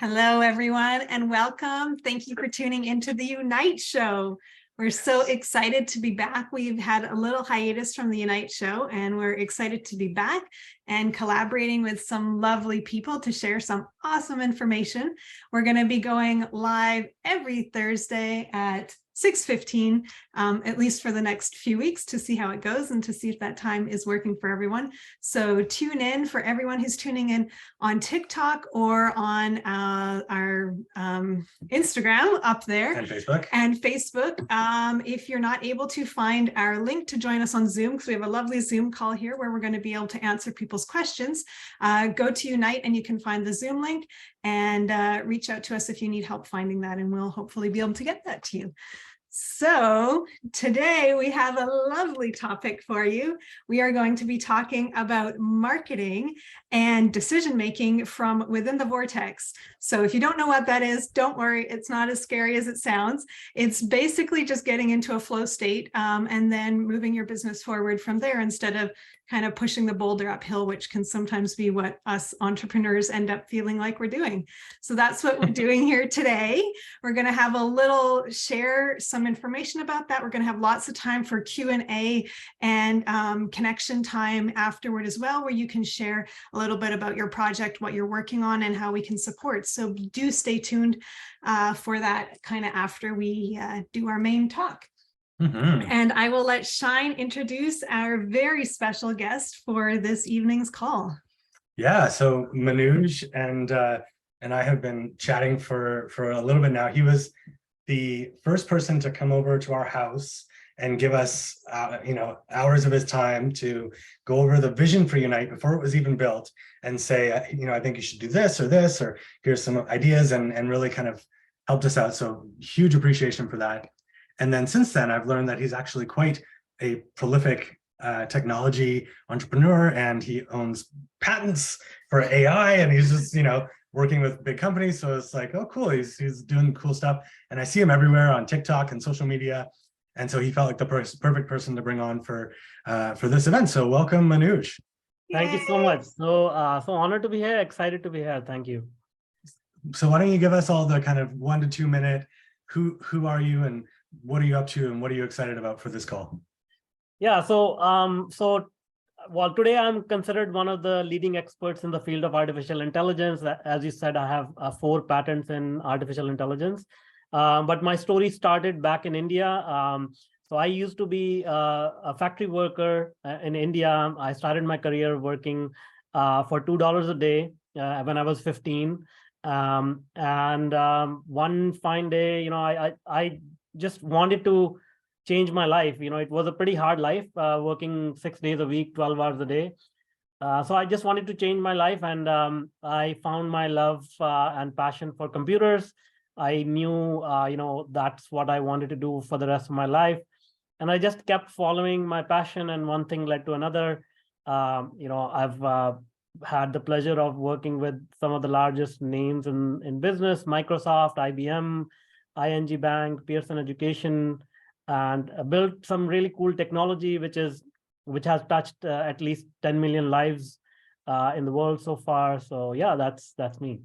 Hello, everyone, and welcome. Thank you for tuning into the Unite Show. We're so excited to be back. We've had a little hiatus from the Unite Show, and we're excited to be back and collaborating with some lovely people to share some awesome information. We're going to be going live every Thursday at 6:15, at least for the next few weeks, to see how it goes and to see if that time is working for everyone. So tune in. For everyone who's tuning in on TikTok or on our Instagram up there. And Facebook. If you're not able to find our link to join us on Zoom, because we have a lovely Zoom call here where we're going to be able to answer people's questions, go to Unite and you can find the Zoom link and reach out to us if you need help finding that, and we'll hopefully be able to get that to you. So today we have a lovely topic for you. We are going to be talking about marketing and decision-making from within the Vortex. So if you don't know what that is, don't worry, it's not as scary as it sounds. It's basically just getting into a flow state and then moving your business forward from there instead of kind of pushing the boulder uphill, which can sometimes be what us entrepreneurs end up feeling like we're doing. So that's what we're doing here today. We're going to have a little share some information about that. We're going to have lots of time for Q&A and connection time afterward as well, where you can share a little bit about your project, what you're working on, and how we can support. So do stay tuned for that kind of after we do our main talk. And I will let Shine introduce our very special guest for this evening's call. Yeah, so Manuj and I have been chatting for a little bit now. He was the first person to come over to our house and give us hours of his time to go over the vision for Unite before it was even built and say, I think you should do this, or here's some ideas, and really kind of helped us out. So huge appreciation for that. And then since then, I've learned that he's actually quite a prolific technology entrepreneur, and he owns patents for AI, and he's just, working with big companies. So it's like, oh, cool, he's doing cool stuff. And I see him everywhere on TikTok and social media. And so he felt like the perfect person to bring on for this event. So welcome, Manuj. Thank you so much. So honored to be here, excited to be here. Thank you. So why don't you give us all the kind of 1 to 2 minute, who are you and what are you up to and what are you excited about for this call? Yeah, well, today I'm considered one of the leading experts in the field of artificial intelligence. As you said, I have 4 patents in artificial intelligence. But my story started back in India. So I used to be a factory worker in India. I started my career working for $2 a day when I was 15. One fine day, I just wanted to change my life. It was a pretty hard life, working 6 days a week, 12 hours a day. So I just wanted to change my life, and I found my love and passion for computers. I knew, that's what I wanted to do for the rest of my life. And I just kept following my passion, and one thing led to another. I've had the pleasure of working with some of the largest names in business: Microsoft, IBM, ING Bank, Pearson Education, and built some really cool technology, which has touched at least 10 million lives in the world so far. So yeah, that's me.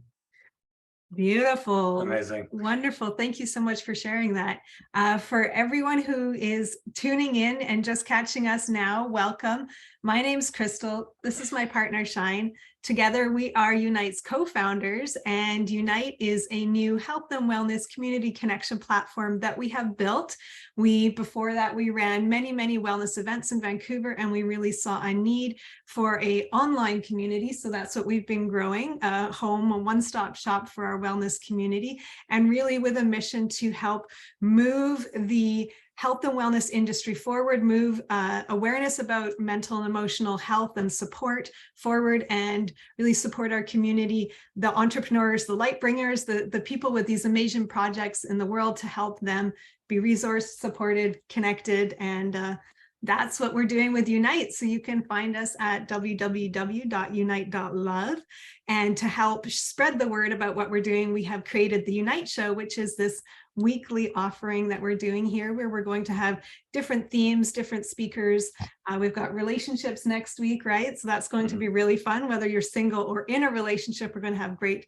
Beautiful. Amazing. Wonderful. Thank you so much for sharing that. For everyone who is tuning in and just catching us now, welcome. My name's Kristall. This is my partner, Shine. Together, we are Unite's co-founders, and Unite is a new health and wellness community connection platform that we have built. Before that, we ran many, many wellness events in Vancouver, and we really saw a need for an online community. So that's what we've been growing, a one-stop shop for our wellness community, and really with a mission to help move the health and wellness industry forward, move awareness about mental and emotional health and support forward, and really support our community, the entrepreneurs, the light bringers, the people with these amazing projects in the world, to help them be resourced, supported, connected, and that's what we're doing with Unite. So you can find us at www.unite.love. And to help spread the word about what we're doing, we have created the Unite Show, which is this weekly offering that we're doing here, where we're going to have different themes, different speakers. We've got relationships next week, right? So that's going to be really fun. Whether you're single or in a relationship, we're going to have great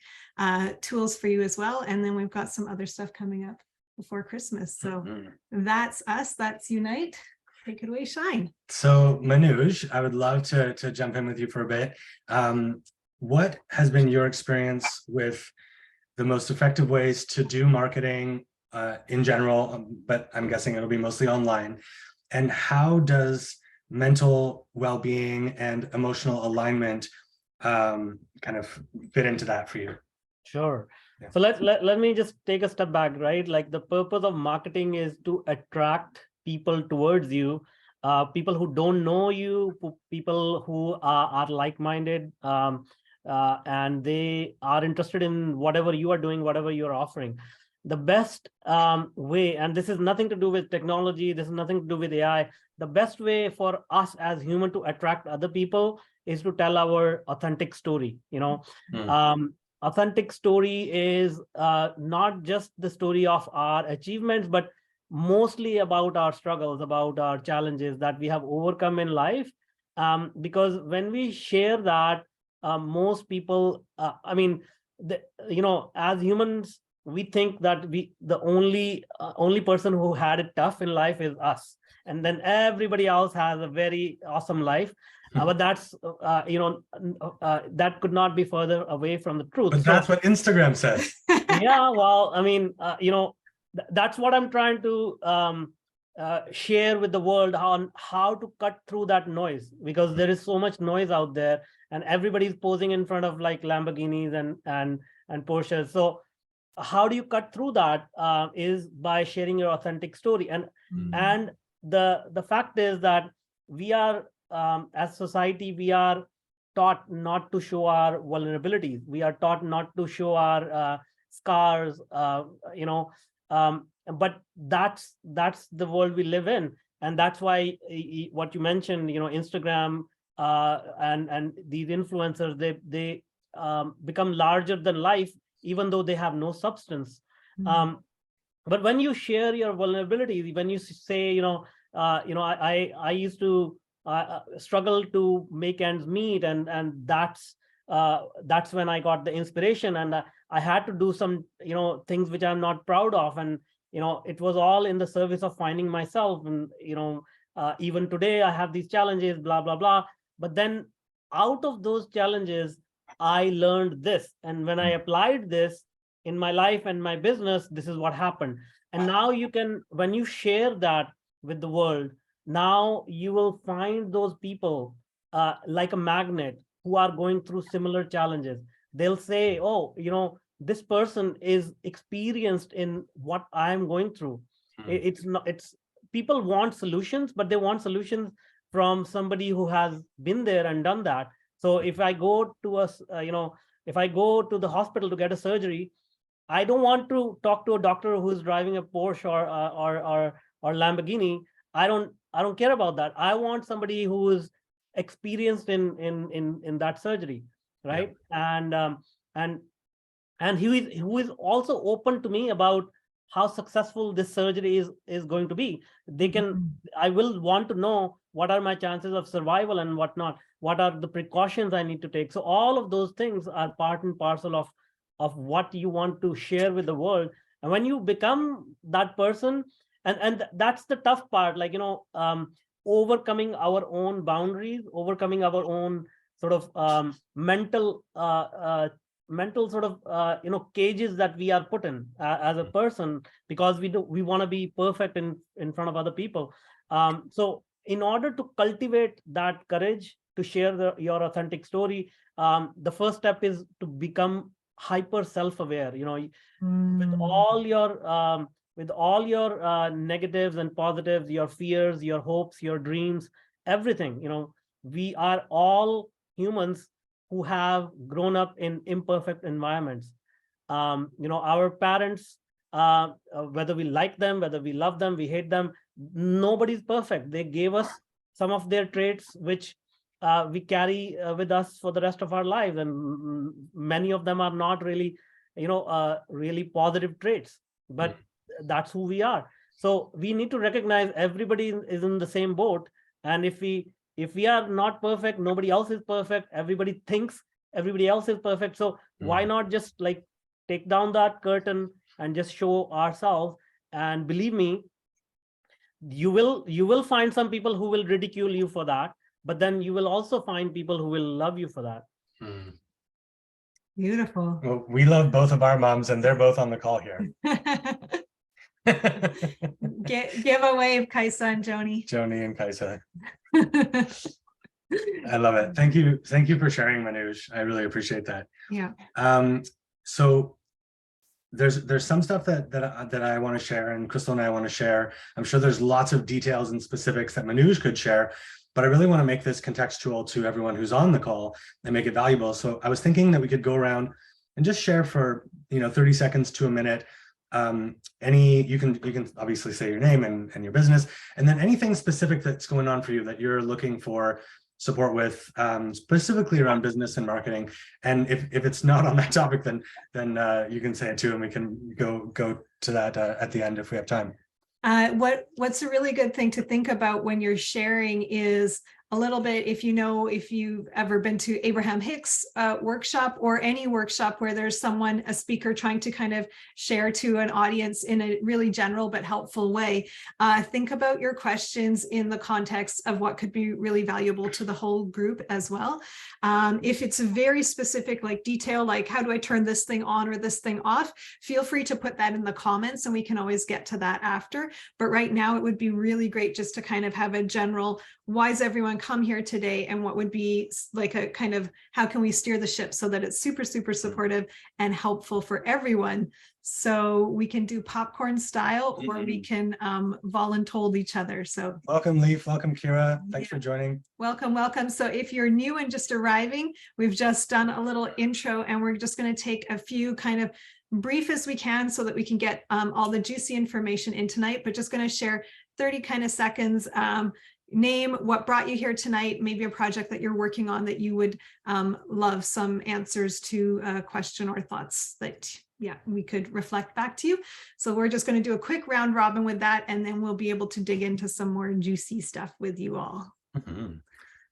tools for you as well. And then we've got some other stuff coming up before Christmas. So that's us. That's Unite. Take it away, Shine. So Manuj, I would love to jump in with you for a bit. What has been your experience with the most effective ways to do marketing in general, but I'm guessing it'll be mostly online? And how does mental well-being and emotional alignment kind of fit into that for you? Sure. Yeah. So let me just take a step back, right? Like the purpose of marketing is to attract people towards you, people who don't know you, people who are like-minded, and they are interested in whatever you are doing, whatever you're offering. The best way, and this is nothing to do with technology, this is nothing to do with AI, the best way for us as human to attract other people is to tell our authentic story. Authentic story is not just the story of our achievements, but mostly about our struggles, about our challenges that we have overcome in life. Because when we share that, most people, as humans, we think that the only person who had it tough in life is us, and then everybody else has a very awesome life. But that's that could not be further away from the truth. But that's what Instagram says. Yeah, well, that's what I'm trying to share with the world on how to cut through that noise, because there is so much noise out there, and everybody's posing in front of like Lamborghinis and Porsches. So how do you cut through that? Is by sharing your authentic story. And the fact is that we are, as society, we are taught not to show our vulnerabilities. We are taught not to show our scars, but that's the world we live in. And that's why what you mentioned, Instagram and these influencers, they become larger than life, even though they have no substance. But when you share your vulnerabilities, when you say, I used to struggle to make ends meet, and that's when I got the inspiration, and I had to do some things which I'm not proud of, and it was all in the service of finding myself. And even today I have these challenges, blah blah blah, but then out of those challenges I learned this, and when I applied this in my life and my business, this is what happened. And now you can, when you share that with the world, now you will find those people like a magnet who are going through similar challenges. They'll say, oh, this person is experienced in what I'm going through. It's people want solutions, but they want solutions from somebody who has been there and done that. So if I go to if I go to the hospital to get a surgery, I don't want to talk to a doctor who's driving a Porsche or Lamborghini. I don't care about that. I want somebody who is experienced in that surgery, right? Yeah. And who is also open to me about how successful this surgery is going to be. I will want to know what are my chances of survival and whatnot. What are the precautions I need to take? So all of those things are part and parcel of what you want to share with the world. And when you become that person, and that's the tough part, like, overcoming our own boundaries, overcoming our own sort of mental sort of cages that we are put in as a person, because we want to be perfect in front of other people. So in order to cultivate that courage to share your authentic story, the first step is to become hyper self-aware. With all your negatives and positives, your fears, your hopes, your dreams, everything. We are all humans who have grown up in imperfect environments. Our parents whether we like them, whether we love them, we hate them, nobody's perfect. They gave us some of their traits, which we carry with us for the rest of our lives. And many of them are not really, really positive traits, but that's who we are. So we need to recognize everybody is in the same boat. And if we are not perfect, nobody else is perfect. Everybody thinks everybody else is perfect. So why not just like take down that curtain and just show ourselves? And believe me, you will find some people who will ridicule you for that, but then you will also find people who will love you for that. Beautiful. Well, we love both of our moms, and they're both on the call here. Give a wave, Kaisa and Joni. Joni and Kaisa. I love it. Thank you for sharing, Manuj. I really appreciate that. Yeah. So there's some stuff that I want to share, and Kristall and I want to share. I'm sure there's lots of details and specifics that Manuj could share, but I really want to make this contextual to everyone who's on the call and make it valuable. So I was thinking that we could go around and just share for 30 seconds to a minute. You can obviously say your name and your business, and then anything specific that's going on for you that you're looking for support with, specifically around business and marketing. And if it's not on that topic, then you can say it too, and we can go to that at the end if we have time. What's a really good thing to think about when you're sharing is a little bit, if you've ever been to Abraham Hicks workshop, or any workshop where there's a speaker trying to kind of share to an audience in a really general but helpful way, think about your questions in the context of what could be really valuable to the whole group as well. If it's a very specific detail, like how do I turn this thing on or this thing off, feel free to put that in the comments and we can always get to that after. But right now it would be really great just to kind of have a general, why is everyone come here today, and what would be like a kind of, how can we steer the ship so that it's super, super supportive and helpful for everyone. So we can do popcorn style, or we can voluntold each other. So welcome, Leaf. Welcome, Kira. Thanks for joining. Welcome. So if you're new and just arriving, we've just done a little intro, and we're just going to take a few kind of brief as we can so that we can get all the juicy information in tonight, but just going to share 30 kind of seconds. Name, what brought you here tonight, maybe a project that you're working on that you would love some answers to a question or thoughts that we could reflect back to you. So we're just going to do a quick round robin with that, and then we'll be able to dig into some more juicy stuff with you all.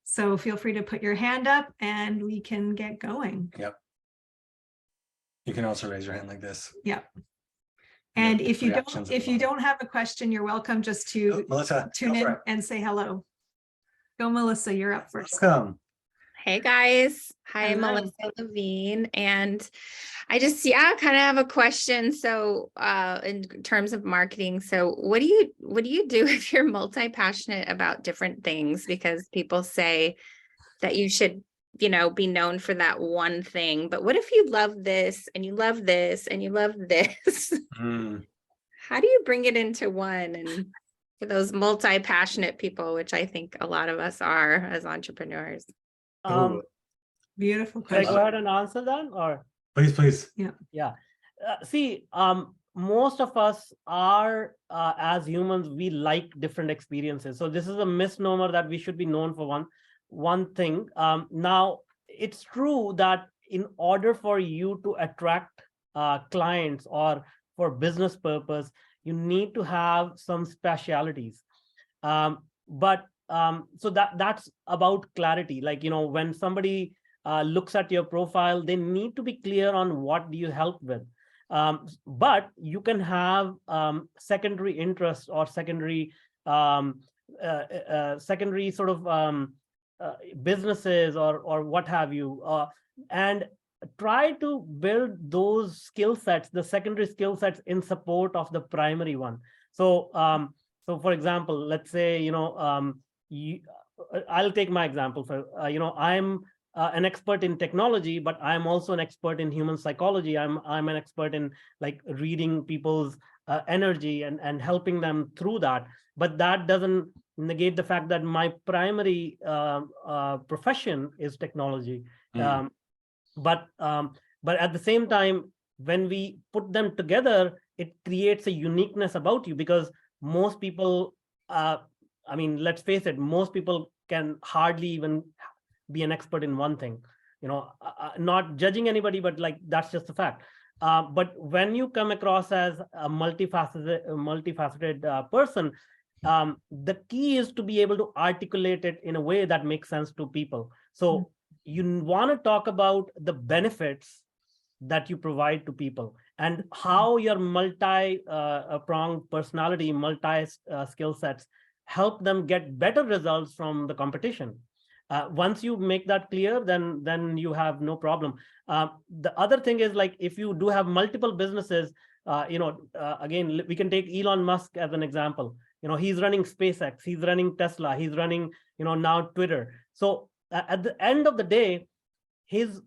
So feel free to put your hand up and we can get going. Yep. You can also raise your hand like this. Yep. And if you don't have a question, you're welcome just to Melissa, tune in and say hello. Go, Melissa, you're up first. Welcome. Hey guys. Hi, Hello. Melissa Levine. And I just, kind of have a question. So in terms of marketing, so what do you do if you're multi-passionate about different things? Because people say that you should, be known for that one thing. But what if you love this and you love this and you love this? How do you bring it into one? And for those multi-passionate people, which I think a lot of us are as entrepreneurs. Beautiful Can I question. go ahead and answer that, or? Please. Yeah. Most of us are, as humans, we like different experiences. So this is a misnomer that we should be known for one thing. Now, it's true that in order for you to attract clients or for business purpose, you need to have some specialities. So that's about clarity. Like, when somebody looks at your profile, they need to be clear on what do you help with. But you can have secondary interests or secondary sort of businesses or what have you, and try to build those skill sets, the secondary skill sets, in support of the primary one. So for example, let's say I'll take my example. For I'm an expert in technology, but I'm also an expert in human psychology. I'm an expert in like reading people's energy and helping them through that. But that doesn't negate the fact that my primary profession is technology. But at the same time, when we put them together, it creates a uniqueness about you, because most people, I mean, let's face it, most people can hardly even be an expert in one thing, not judging anybody, but like, that's just a fact. But when you come across as a multifaceted person, the key is to be able to articulate it in a way that makes sense to people. So you want to talk about the benefits that you provide to people, and how your multi-pronged personality, multi-skill sets help them get better results from the competition. Once you make that clear, then you have no problem. The other thing is, like, if you do have multiple businesses, again, we can take Elon Musk as an example. He's running SpaceX, he's running Tesla, he's running, now Twitter. So at the end of the day, his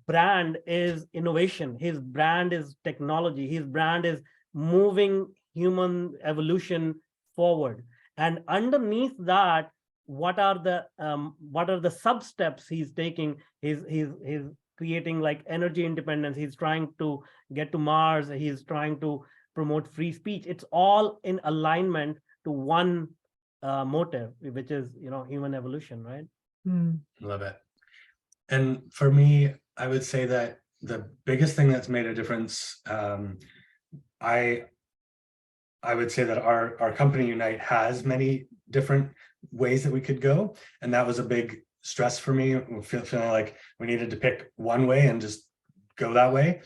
brand is innovation, his brand is technology, his brand is moving human evolution forward. And underneath that, what are the sub steps he's taking? He's creating like energy independence, he's trying to get to Mars, he's trying to promote free speech. It's all in alignment to one motive, which is human evolution, right? Love it. And for me, I would say that the biggest thing that's made a difference, I would say that our company Unite has many different ways that we could go, and that was a big stress for me, feeling like we needed to pick one way and just go that way.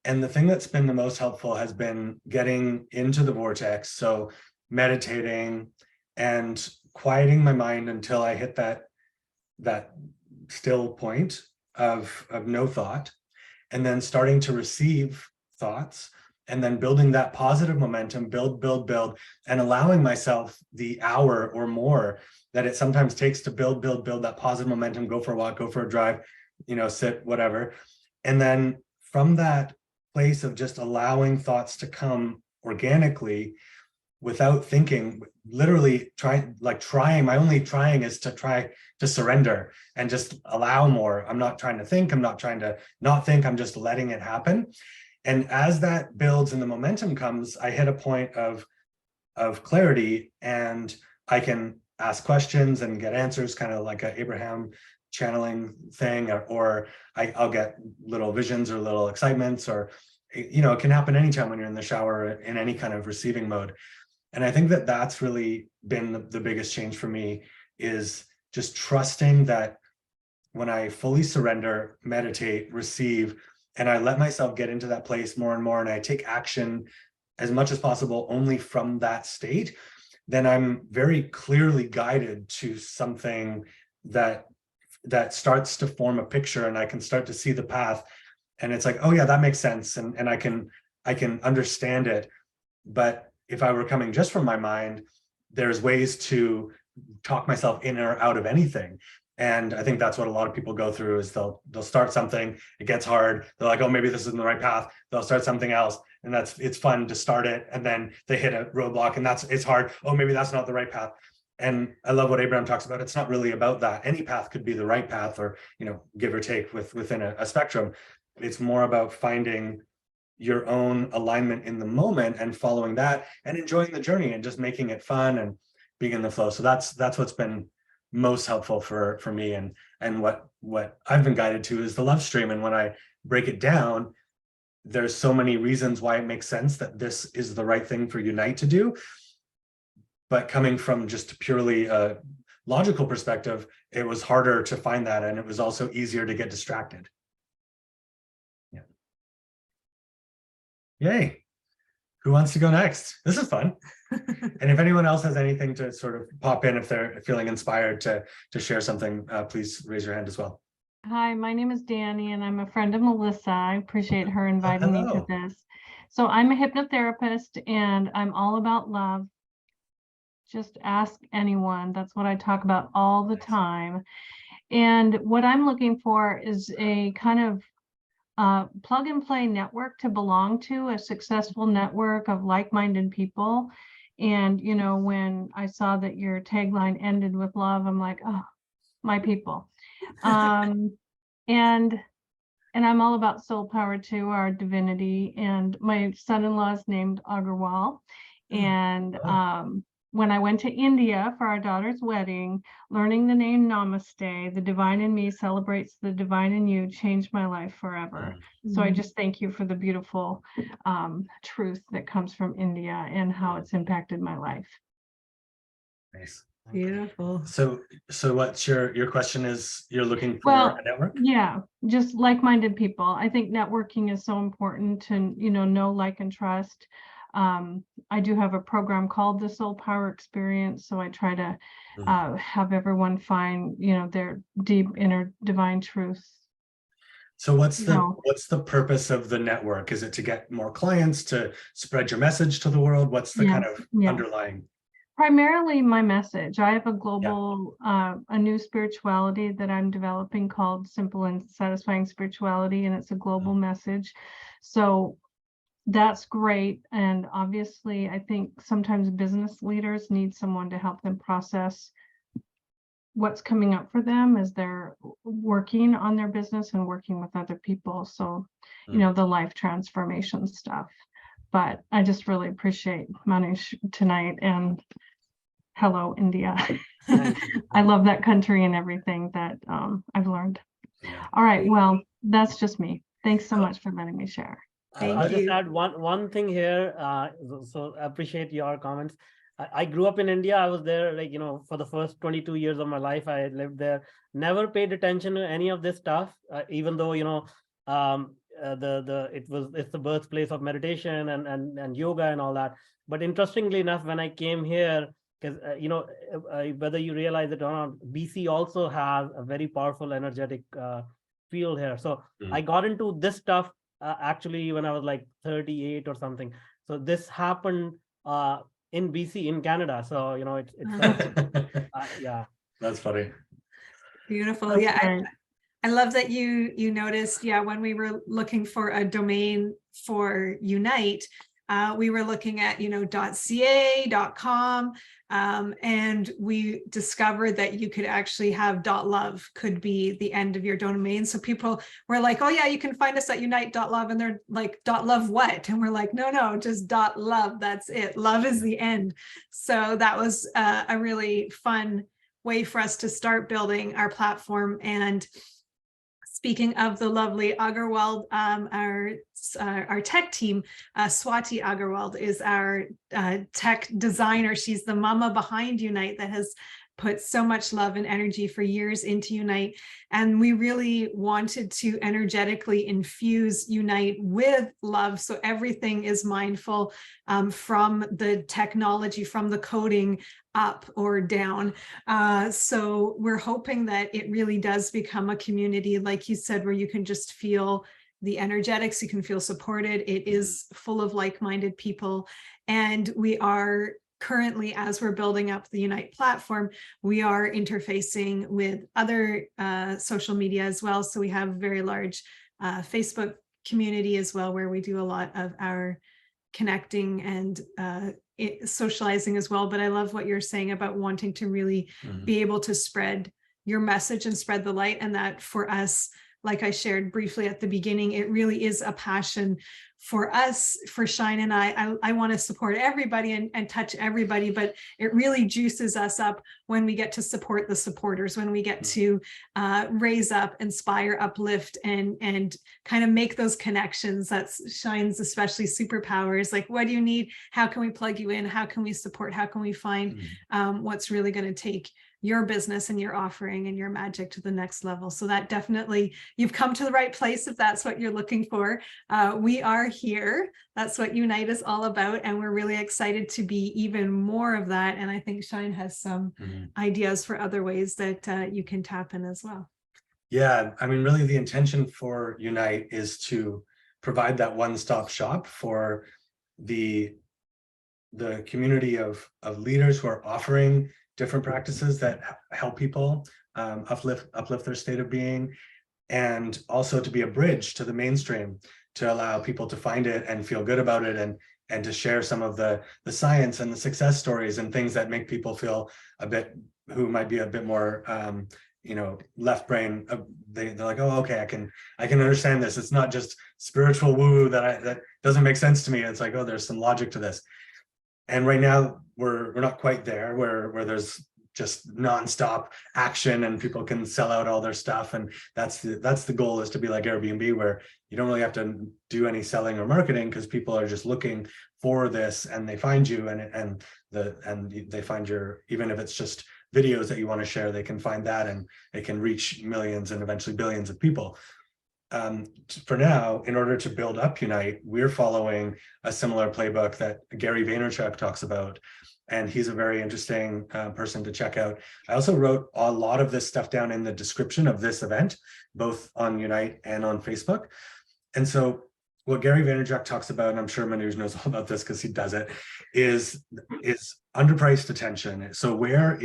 And the thing that's been the most helpful has been getting into the vortex, so meditating and quieting my mind until I hit that still point of no thought, and then starting to receive thoughts, and then building that positive momentum, build, and allowing myself the hour or more that it sometimes takes to build that positive momentum, go for a walk, go for a drive, sit, whatever. And then from that place of just allowing thoughts to come organically without thinking, literally trying, my only trying is to try to surrender and just allow more. I'm not trying to think, I'm not trying to not think, I'm just letting it happen. And as that builds and the momentum comes, I hit a point of clarity, and I can ask questions and get answers, kind of like a Abraham channeling thing, or I'll get little visions or little excitements, or it can happen anytime when you're in the shower in any kind of receiving mode. And I think that that's really been the biggest change for me, is just trusting that when I fully surrender, meditate, receive, and I let myself get into that place more and more, and I take action as much as possible only from that state, then I'm very clearly guided to something that starts to form a picture, and I can start to see the path. And it's like, oh yeah, that makes sense. And I can understand it. But if I were coming just from my mind, there's ways to talk myself in or out of anything. And I think that's what a lot of people go through, is they'll start something, it gets hard, they're like, oh, maybe this isn't the right path, they'll start something else, and it's fun to start it, and then they hit a roadblock, and it's hard, oh, maybe that's not the right path. And I love what Abraham talks about. It's not really about that. Any path could be the right path, or give or take within a spectrum. It's more about finding your own alignment in the moment and following that and enjoying the journey and just making it fun and being in the flow. So that's what's been most helpful for me, and what I've been guided to is the love stream. And when I break it down, there's so many reasons why it makes sense that this is the right thing for Unite to do. But coming from just purely a logical perspective, it was harder to find that, and it was also easier to get distracted. Yeah. Yay. Who wants to go next? This is fun. And if anyone else has anything to sort of pop in, if they're feeling inspired to share something, please raise your hand as well. Hi, my name is Danny, and I'm a friend of Melissa. I appreciate her inviting me to this. So I'm a hypnotherapist, and I'm all about love. Just ask anyone. That's what I talk about all the time. And what I'm looking for is a kind of plug and play network to belong to, a successful network of like-minded people. And, when I saw that your tagline ended with love, I'm like, oh, my people. And And I'm all about soul power too, our divinity. And my son-in-law is named Aggarwal. And when I went to India for our daughter's wedding, learning the name Namaste, the divine in me celebrates the divine in you, changed my life forever. So I just thank you for the beautiful truth that comes from India and how it's impacted my life. Nice. Beautiful. So what's your question is, you're looking for Well, a network? yeah, just like-minded people. I think networking is so important to, know, like, and trust. I do have a program called the Soul Power Experience. So I try to have everyone find, their deep inner divine truth. So what's the purpose of the network? Is it to get more clients, to spread your message to the world? What's the kind of underlying? Primarily my message. I have a global, a new spirituality that I'm developing called Simple and Satisfying Spirituality, and it's a global message. So that's great. And obviously, I think sometimes business leaders need someone to help them process what's coming up for them as they're working on their business and working with other people. So, the life transformation stuff. But I just really appreciate Manuj tonight, and hello, India. I love that country and everything that I've learned. All right, well, that's just me. Thanks so much for letting me share. I'll just add one thing here. So I appreciate your comments. I grew up in India. I was there, for the first 22 years of my life. I lived there. Never paid attention to any of this stuff, even though it's the birthplace of meditation and yoga and all that. But interestingly enough, when I came here, because whether you realize it or not, BC also has a very powerful energetic field here. So I got into this stuff actually when I was like 38 or something. So this happened in BC in Canada. So it's yeah. That's funny. Beautiful. That's Yeah. great. I love that you noticed, when we were looking for a domain for Unite, we were looking at, .ca, .com, and we discovered that you could actually have .love could be the end of your domain. So people were like, oh yeah, you can find us at unite.love, and they're like, .love what? And we're like, no, just .love, that's it. Love is the end. So that was a really fun way for us to start building our platform. And speaking of the lovely Aggarwal, our tech team, Swati Aggarwal is our tech designer. She's the mama behind Unite that has put so much love and energy for years into Unite. And we really wanted to energetically infuse Unite with love. So everything is mindful from the technology, from the coding up or down. So we're hoping that it really does become a community, like you said, where you can just feel the energetics, you can feel supported. It is full of like-minded people. And we are currently, as we're building up the Unite platform, we are interfacing with other social media as well. So we have a very large Facebook community as well, where we do a lot of our connecting and socializing as well. But I love what you're saying about wanting to really be able to spread your message and spread the light. And that for us, like I shared briefly at the beginning, it really is a passion for us, for Shine and I want to support everybody and touch everybody, but it really juices us up when we get to support the supporters, when we get to raise up, inspire, uplift, and kind of make those connections. That's Shine's especially superpowers. Like, what do you need? How can we plug you in? How can we support? How can we find what's really going to take your business and your offering and your magic to the next level? So that definitely, you've come to the right place if that's what you're looking for. We are here. That's what Unite is all about. And we're really excited to be even more of that. And I think Shine has some ideas for other ways that you can tap in as well. Yeah, I mean, really the intention for Unite is to provide that one-stop shop for the community of leaders who are offering different practices that help people uplift their state of being, and also to be a bridge to the mainstream, to allow people to find it and feel good about it, and to share some of the science and the success stories and things that make people feel who might be a bit more left brain, they're like, oh, okay, I can understand this. It's not just spiritual woo that doesn't make sense to me. It's like, oh, there's some logic to this. And right now we're not quite there where there's just nonstop action and people can sell out all their stuff. And that's the goal, is to be like Airbnb, where you don't really have to do any selling or marketing, because people are just looking for this and they find you, and they find even if it's just videos that you want to share, they can find that, and it can reach millions and eventually billions of people. For now, in order to build up Unite, we're following a similar playbook that Gary Vaynerchuk talks about, and he's a very interesting person to check out. I also wrote a lot of this stuff down in the description of this event, both on Unite and on Facebook. And so what Gary Vaynerchuk talks about, and I'm sure Manuj knows all about this because he does it, is underpriced attention. So where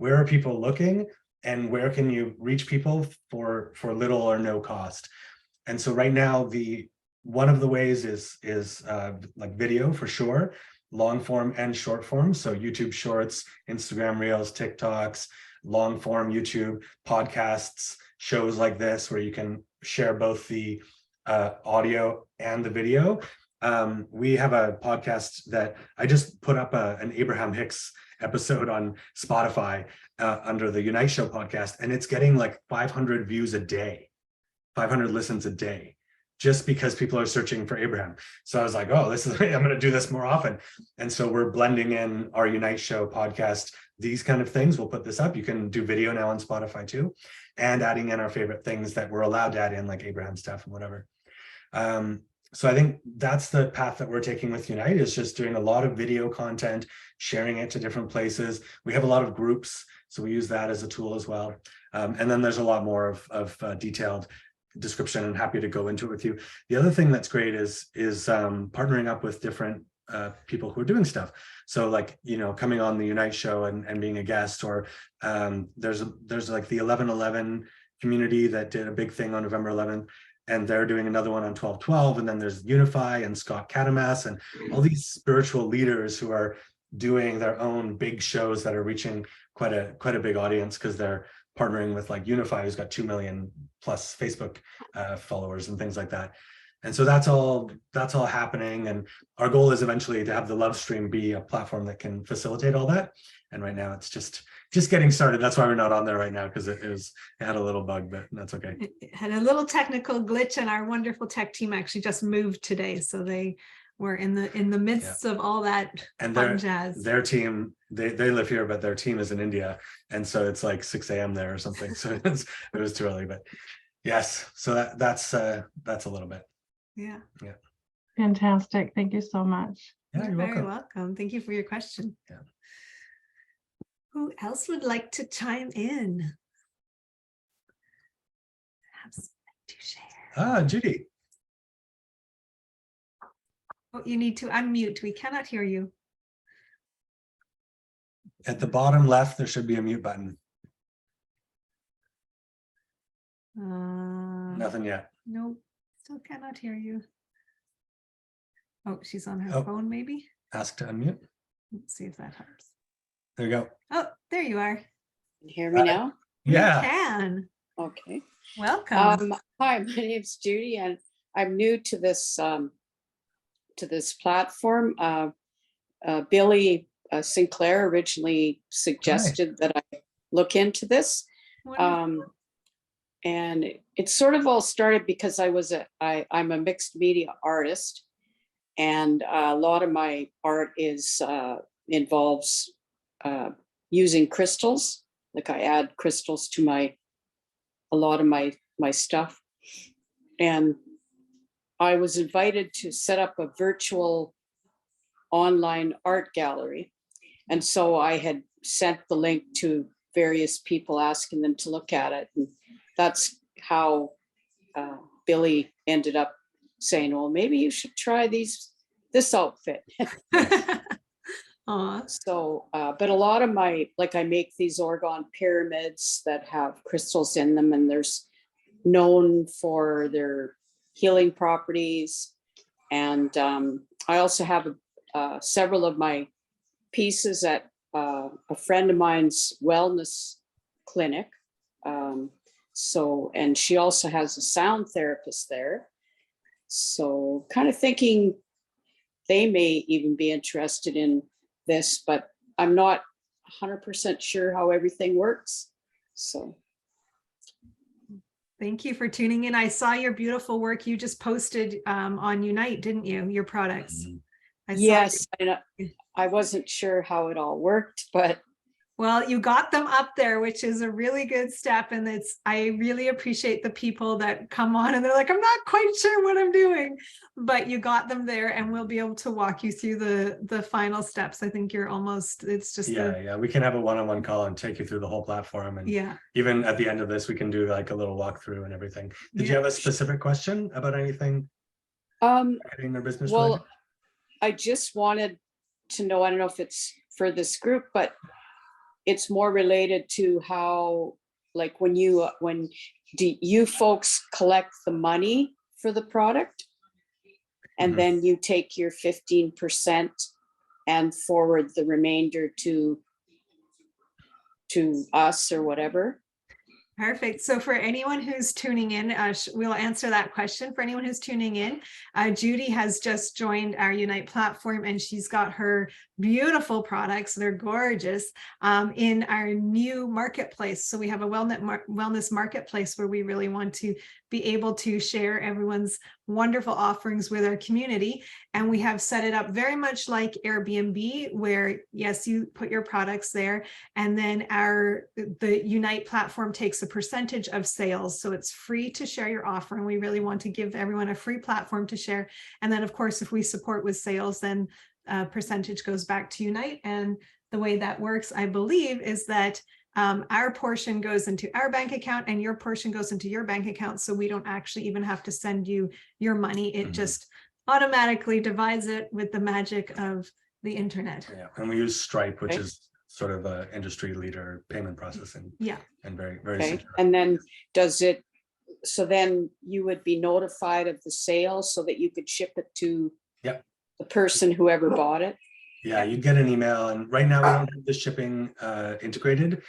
are people looking, and where can you reach people for little or no cost? And so right now, one of the ways is like video, for sure, long form and short form. So YouTube Shorts, Instagram Reels, TikToks, long form YouTube, podcasts, shows like this, where you can share both the audio and the video. We have a podcast that I just put up an Abraham Hicks episode on Spotify under the Unite Show podcast, and it's getting like 500 views a day, 500 listens a day, just because people are searching for Abraham. So I was like, oh, I'm going to do this more often. And so we're blending in our Unite Show podcast, these kind of things. We'll put this up. You can do video now on Spotify too, and adding in our favorite things that we're allowed to add in, like Abraham stuff and whatever. So I think that's the path that we're taking with Unite, is just doing a lot of video content, sharing it to different places. We have a lot of groups, so we use that as a tool as well. And then there's a lot more of detailed description, and happy to go into it with you. The other thing that's great is partnering up with different people who are doing stuff. So like, coming on the Unite Show and being a guest, or there's like the 11/11 community that did a big thing on November 11th. And they're doing another one on 12/12, and then there's Unify and Scott Katamas and all these spiritual leaders who are doing their own big shows that are reaching quite a big audience, because they're partnering with like Unify, who's got 2 million plus Facebook followers and things like that. And so that's all happening. And our goal is eventually to have the Love Stream be a platform that can facilitate all that. And right now it's just getting started. That's why we're not on there right now, because it had a little bug, but that's okay. It had a little technical glitch, and our wonderful tech team actually just moved today. So they were in the midst of all that fun jazz. Their team, they live here, but their team is in India. And so it's like 6 a.m. there or something. So it was too early, but yes. So that's a little bit. Yeah. Fantastic. Thank you so much. Yeah, you're very welcome. Thank you for your question. Yeah. Who else would like to chime in? Have something to share. Judy. Oh, you need to unmute. We cannot hear you. At the bottom left, there should be a mute button. Nothing yet. Nope. Still cannot hear you. Oh, she's on her phone, maybe. Ask to unmute. Let's see if that helps. There you go. Oh, there you are. Can you hear me now? Yeah. You can. Okay. Welcome. Hi, my name's Judy, and I'm new to this platform. Billy Sinclair originally suggested that I look into this. And it sort of all started because I'm a mixed media artist, and a lot of my art involves using crystals. Like I add crystals to a lot of my stuff. And I was invited to set up a virtual online art gallery. And so I had sent the link to various people asking them to look at it. And that's how Billy ended up saying, well, maybe you should try this outfit. So, but a lot of I make these orgone pyramids that have crystals in them, and there's known for their healing properties. And I also have several of my pieces at a friend of mine's wellness clinic So, and she also has a sound therapist there. So kind of thinking they may even be interested in this, but I'm not 100% sure how everything works. So. Thank you for tuning in. I saw your beautiful work you just posted on Unite, didn't you? Your products. Yes, I wasn't sure how it all worked, but well, you got them up there, which is a really good step. And I really appreciate the people that come on and they're like, I'm not quite sure what I'm doing, but you got them there and we'll be able to walk you through the final steps. I think you're almost, it's just. Yeah. We can have a one-on-one call and take you through the whole platform. And even at the end of this, we can do like a little walkthrough and everything. Did you have a specific question about anything? Marketing or business related? I just wanted to know, I don't know if it's for this group, but it's more related to how, like when do you folks collect the money for the product and then you take your 15% and forward the remainder to us or whatever? Perfect. So for anyone who's tuning in, we'll answer that question. For anyone who's tuning in, Judy has just joined our Unite platform and she's got her beautiful products. They're gorgeous in our new marketplace. So we have a wellness marketplace where we really want to be able to share everyone's wonderful offerings with our community. And we have set it up very much like Airbnb, where yes, you put your products there, and then the Unite platform takes a percentage of sales. So it's free to share your offer. And we really want to give everyone a free platform to share. And then of course, if we support with sales, then a percentage goes back to Unite. And the way that works, I believe, is that our portion goes into our bank account and your portion goes into your bank account. So we don't actually even have to send you your money. It just automatically divides it with the magic of the internet. Yeah, and we use Stripe, which is sort of an industry leader payment processing. Yeah. And very, very secure. And then so then you would be notified of the sale so that you could ship it to the person, whoever bought it? Yeah, you'd get an email, and right now we don't have the shipping integrated.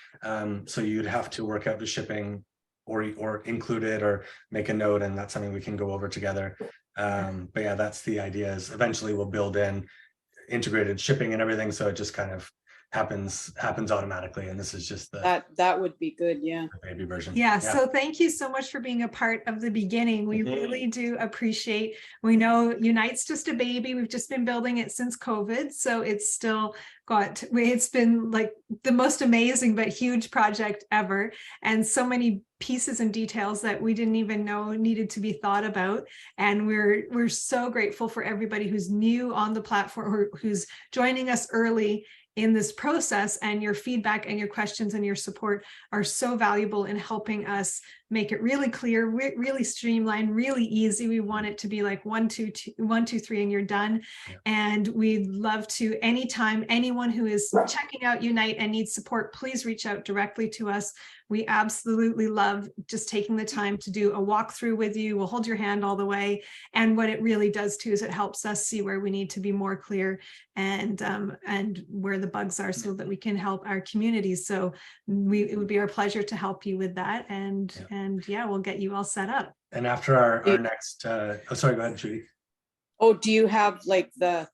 So you'd have to work out the shipping or include it or make a note, and that's something we can go over together. But yeah, that's the idea, is eventually we'll build in integrated shipping and everything. So it just kind of happens automatically. And this is just that would be good. Yeah. The baby version. Yeah. So thank you so much for being a part of the beginning. We really do appreciate, we know Unite's just a baby. We've just been building it since COVID. So it's been like the most amazing, but huge project ever. And so many pieces and details that we didn't even know needed to be thought about. And we're so grateful for everybody who's new on the platform or who's joining us early in this process, and your feedback and your questions and your support are so valuable in helping us make it really clear, really streamlined, really easy. We want it to be like 1, 2, 3, and you're done. Yeah. And we'd love to, anytime anyone who is checking out Unite and needs support, please reach out directly to us. We absolutely love just taking the time to do a walkthrough with you. We'll hold your hand all the way. And what it really does too is it helps us see where we need to be more clear and where the bugs are, so that we can help our communities. So it would be our pleasure to help you with that. And we'll get you all set up. And after our next, sorry, go ahead, Judy. Oh, do you have like the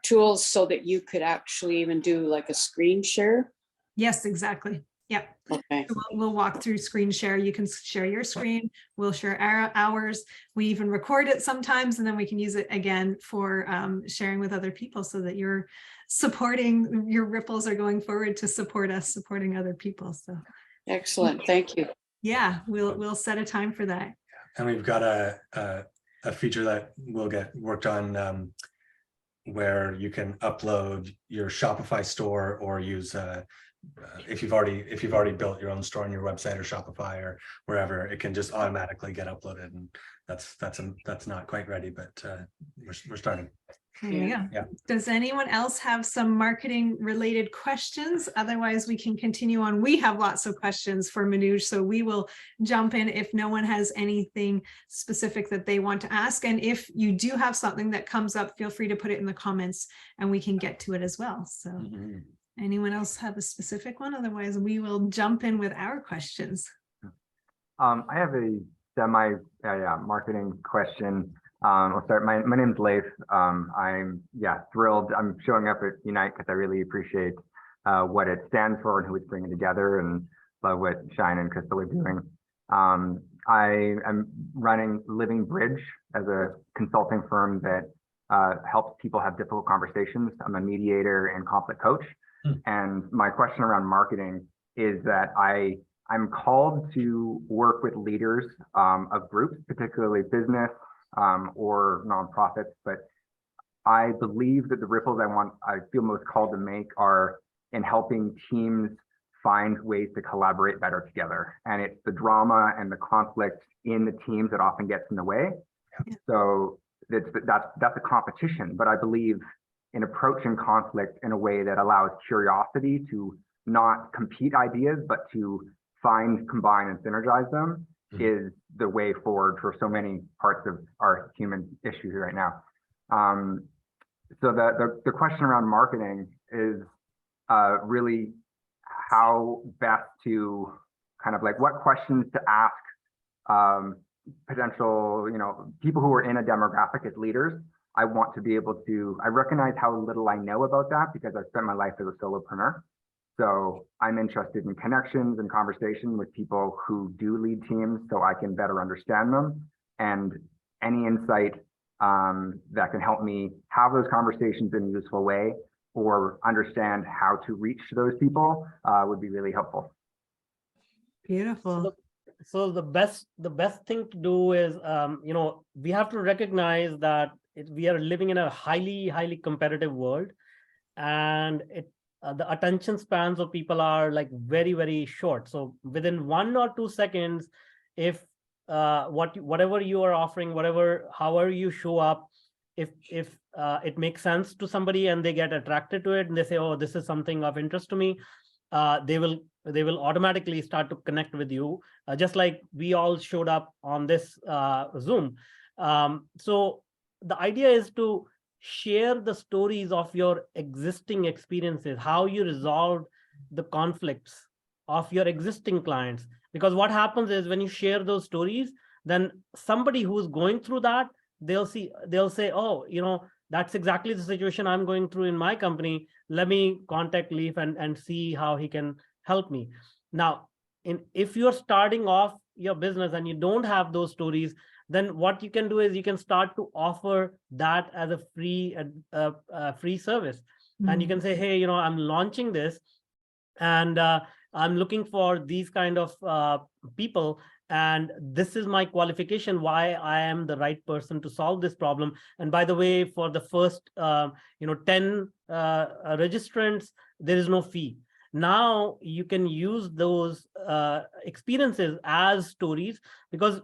tools so that you could actually even do like a screen share? Yes, exactly. Yep. Okay. So we'll walk through screen share. You can share your screen. We'll share ours. We even record it sometimes, and then we can use it again for sharing with other people, so that you're supporting, your ripples are going forward to support us, supporting other people. So excellent. Thank you. Yeah, we'll set a time for that. And we've got a feature that will get worked on where you can upload your Shopify store, or use if you've already built your own store on your website or Shopify or wherever, it can just automatically get uploaded. And that's not quite ready, but we're starting. Yeah. Does anyone else have some marketing related questions? Otherwise, we can continue on. We have lots of questions for Manuj, so we will jump in if no one has anything specific that they want to ask. And if you do have something that comes up, feel free to put it in the comments and we can get to it as well. So Anyone else have a specific one? Otherwise, we will jump in with our questions. I have a semi marketing question. I'll start. My name's Leif. I'm thrilled. I'm showing up at Unite because I really appreciate what it stands for and who it's bringing together, and love what Shine and Kristall are doing. I am running Living Bridge as a consulting firm that helps people have difficult conversations. I'm a mediator and conflict coach. And my question around marketing is that I'm called to work with leaders of groups, particularly business or nonprofits, but I believe that the ripples I feel most called to make are in helping teams find ways to collaborate better together. And it's the drama and the conflict in the teams that often gets in the way. Yeah. So that's a competition, but I believe in approaching conflict in a way that allows curiosity to not compete ideas, but to find, combine, and synergize them is the way forward for so many parts of our human issues right now. So the question around marketing is really how best to kind of like what questions to ask potential, people who are in a demographic as leaders. I want to be able to, I recognize how little I know about that because I've spent my life as a solopreneur. So I'm interested in connections and conversation with people who do lead teams so I can better understand them, and any insight that can help me have those conversations in a useful way or understand how to reach those people would be really helpful. Beautiful. So the best thing to do is, we have to recognize that we are living in a highly competitive world, and the attention spans of people are like very, very short. So within 1 or 2 seconds, if whatever you are offering, however you show up, if it makes sense to somebody and they get attracted to it and they say, oh, this is something of interest to me, they will automatically start to connect with you, just like we all showed up on this Zoom. So the idea is to share the stories of your existing experiences, how you resolved the conflicts of your existing clients. Because what happens is when you share those stories, then somebody who's going through that, they'll say, oh, that's exactly the situation I'm going through in my company. Let me contact Leif and see how he can help me. Now, if you're starting off your business and you don't have those stories, then what you can do is you can start to offer that as a free service. And you can say, hey, I'm launching this, and I'm looking for these kind of people, and this is my qualification why I am the right person to solve this problem. And by the way, for the first 10 registrants, there is no fee. Now you can use those experiences as stories, because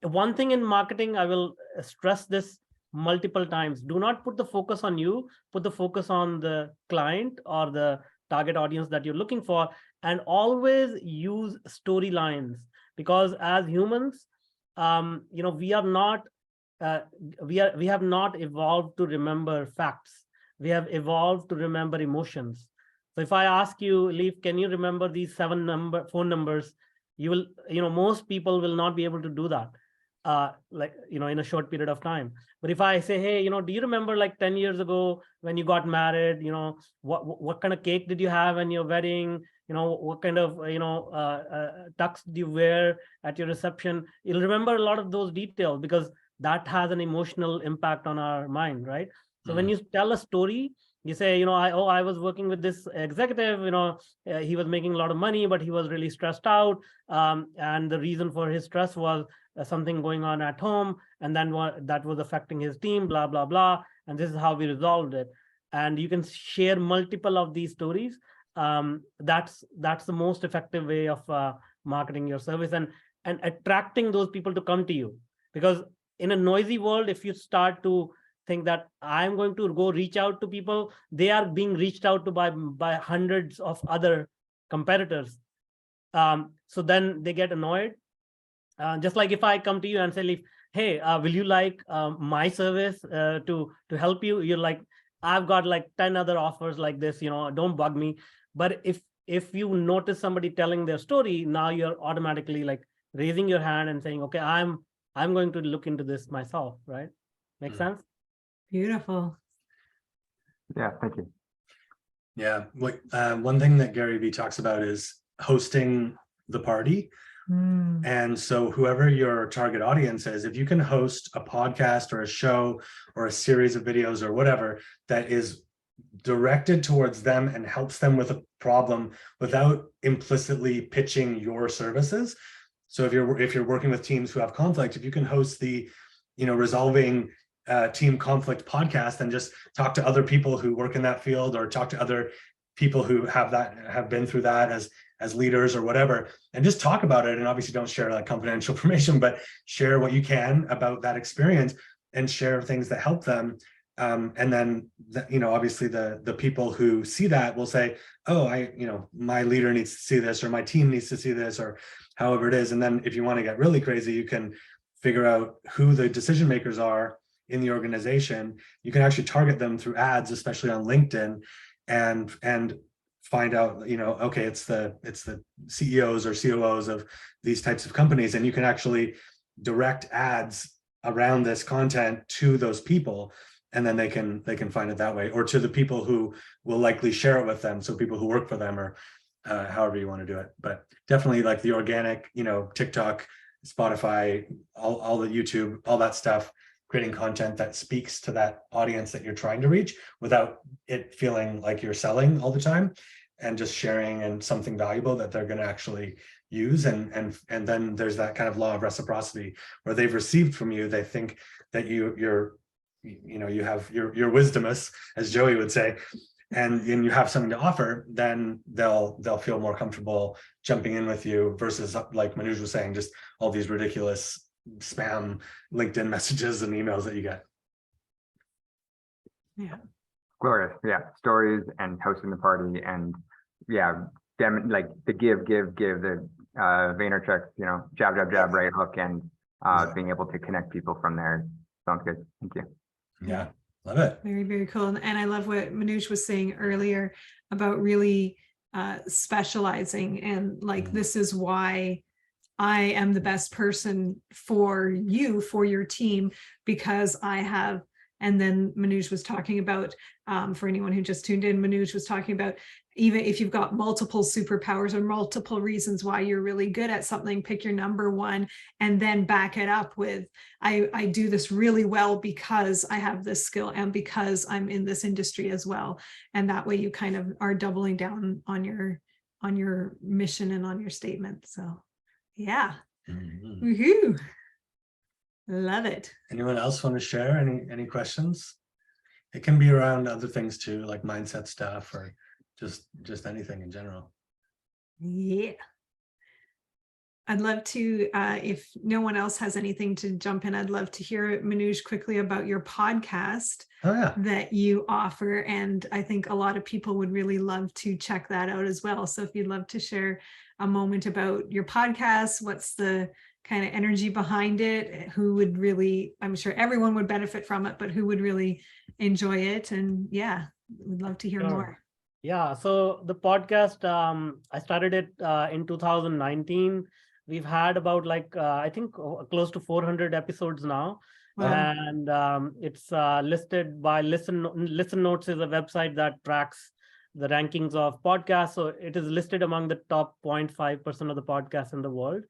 one thing in marketing, I will stress this multiple times: do not put the focus on you, put the focus on the client or the target audience that you're looking for, and always use storylines. Because as humans, we have not evolved to remember facts. We have evolved to remember emotions. So if I ask you, Leif, can you remember these 7 phone numbers? You will, most people will not be able to do that, in a short period of time. But if I say, hey, do you remember like 10 years ago when you got married, what kind of cake did you have in your wedding? What kind of, tux did you wear at your reception? You'll remember a lot of those details because that has an emotional impact on our mind, right? So when you tell a story, you say, I was working with this executive, he was making a lot of money, but he was really stressed out. And the reason for his stress was something going on at home. And then that was affecting his team, blah, blah, blah. And this is how we resolved it. And you can share multiple of these stories. That's the most effective way of marketing your service and attracting those people to come to you. Because in a noisy world, if you start to think that I'm going to go reach out to people, they are being reached out to by hundreds of other competitors. So then they get annoyed. Just like if I come to you and say, hey, will you like my service to help you? You're like, I've got like 10 other offers like this, don't bug me. But if you notice somebody telling their story, now you're automatically like raising your hand and saying, okay, I'm going to look into this myself, right? Make sense? Beautiful. Yeah, thank you. Yeah, one thing that Gary Vee talks about is hosting the party. And so whoever your target audience is, if you can host a podcast or a show or a series of videos or whatever that is directed towards them and helps them with a problem without implicitly pitching your services. So if you're working with teams who have conflict, if you can host the, resolving team conflict podcast and just talk to other people who work in that field, or talk to other people who have been through that as leaders or whatever, and just talk about it. And obviously don't share like confidential information, but share what you can about that experience and share things that help them. And then, obviously the people who see that will say, oh, my leader needs to see this, or my team needs to see this, or however it is. And then if you want to get really crazy, you can figure out who the decision makers are in the organization. You can actually target them through ads, especially on LinkedIn, and find out, okay, it's the CEOs or COOs of these types of companies, and you can actually direct ads around this content to those people, and then they can find it that way, or to the people who will likely share it with them, so people who work for them, or however you want to do it. But definitely like the organic, TikTok, Spotify, all the YouTube, all that stuff, creating content that speaks to that audience that you're trying to reach without it feeling like you're selling all the time, and just sharing and something valuable that they're going to actually use. And then there's that kind of law of reciprocity where they've received from you, they think that you have your wisdomous, as Joey would say, and you have something to offer, then they'll feel more comfortable jumping in with you, versus, like Manuj was saying, just all these ridiculous spam LinkedIn messages and emails that you get. Yeah. Glorious. Yeah. Stories and hosting the party, and like the give the Vaynerchuk, jab, right hook, and being able to connect people from there. Sounds good. Thank you. Yeah. Love it. Very, very cool. And I love what Manuj was saying earlier about really specializing, and like, this is why I am the best person for you, for your team, because I have. And then Manuj was talking about, for anyone who just tuned in, Manuj was talking about, even if you've got multiple superpowers or multiple reasons why you're really good at something, pick your number one, and then back it up with, I do this really well because I have this skill, and because I'm in this industry as well. And that way you kind of are doubling down on your mission and on your statement. So yeah. Mm-hmm. Woohoo. Love it. Anyone else want to share any questions? It can be around other things too, like mindset stuff, or just anything in general. Yeah. I'd love to, if no one else has anything to jump in, I'd love to hear, Manuj, quickly about your podcast that you offer. And I think a lot of people would really love to check that out as well. So if you'd love to share a moment about your podcast, what's the kind of energy behind it, who would really, I'm sure everyone would benefit from it, but who would really enjoy it? And yeah, we'd love to hear more. Yeah, so the podcast, I started it in 2019. We've had about I think close to 400 episodes now. Wow. And it's listed by Listen Notes is a website that tracks the rankings of podcasts. So it is listed among the top 0.5% of the podcasts in the world.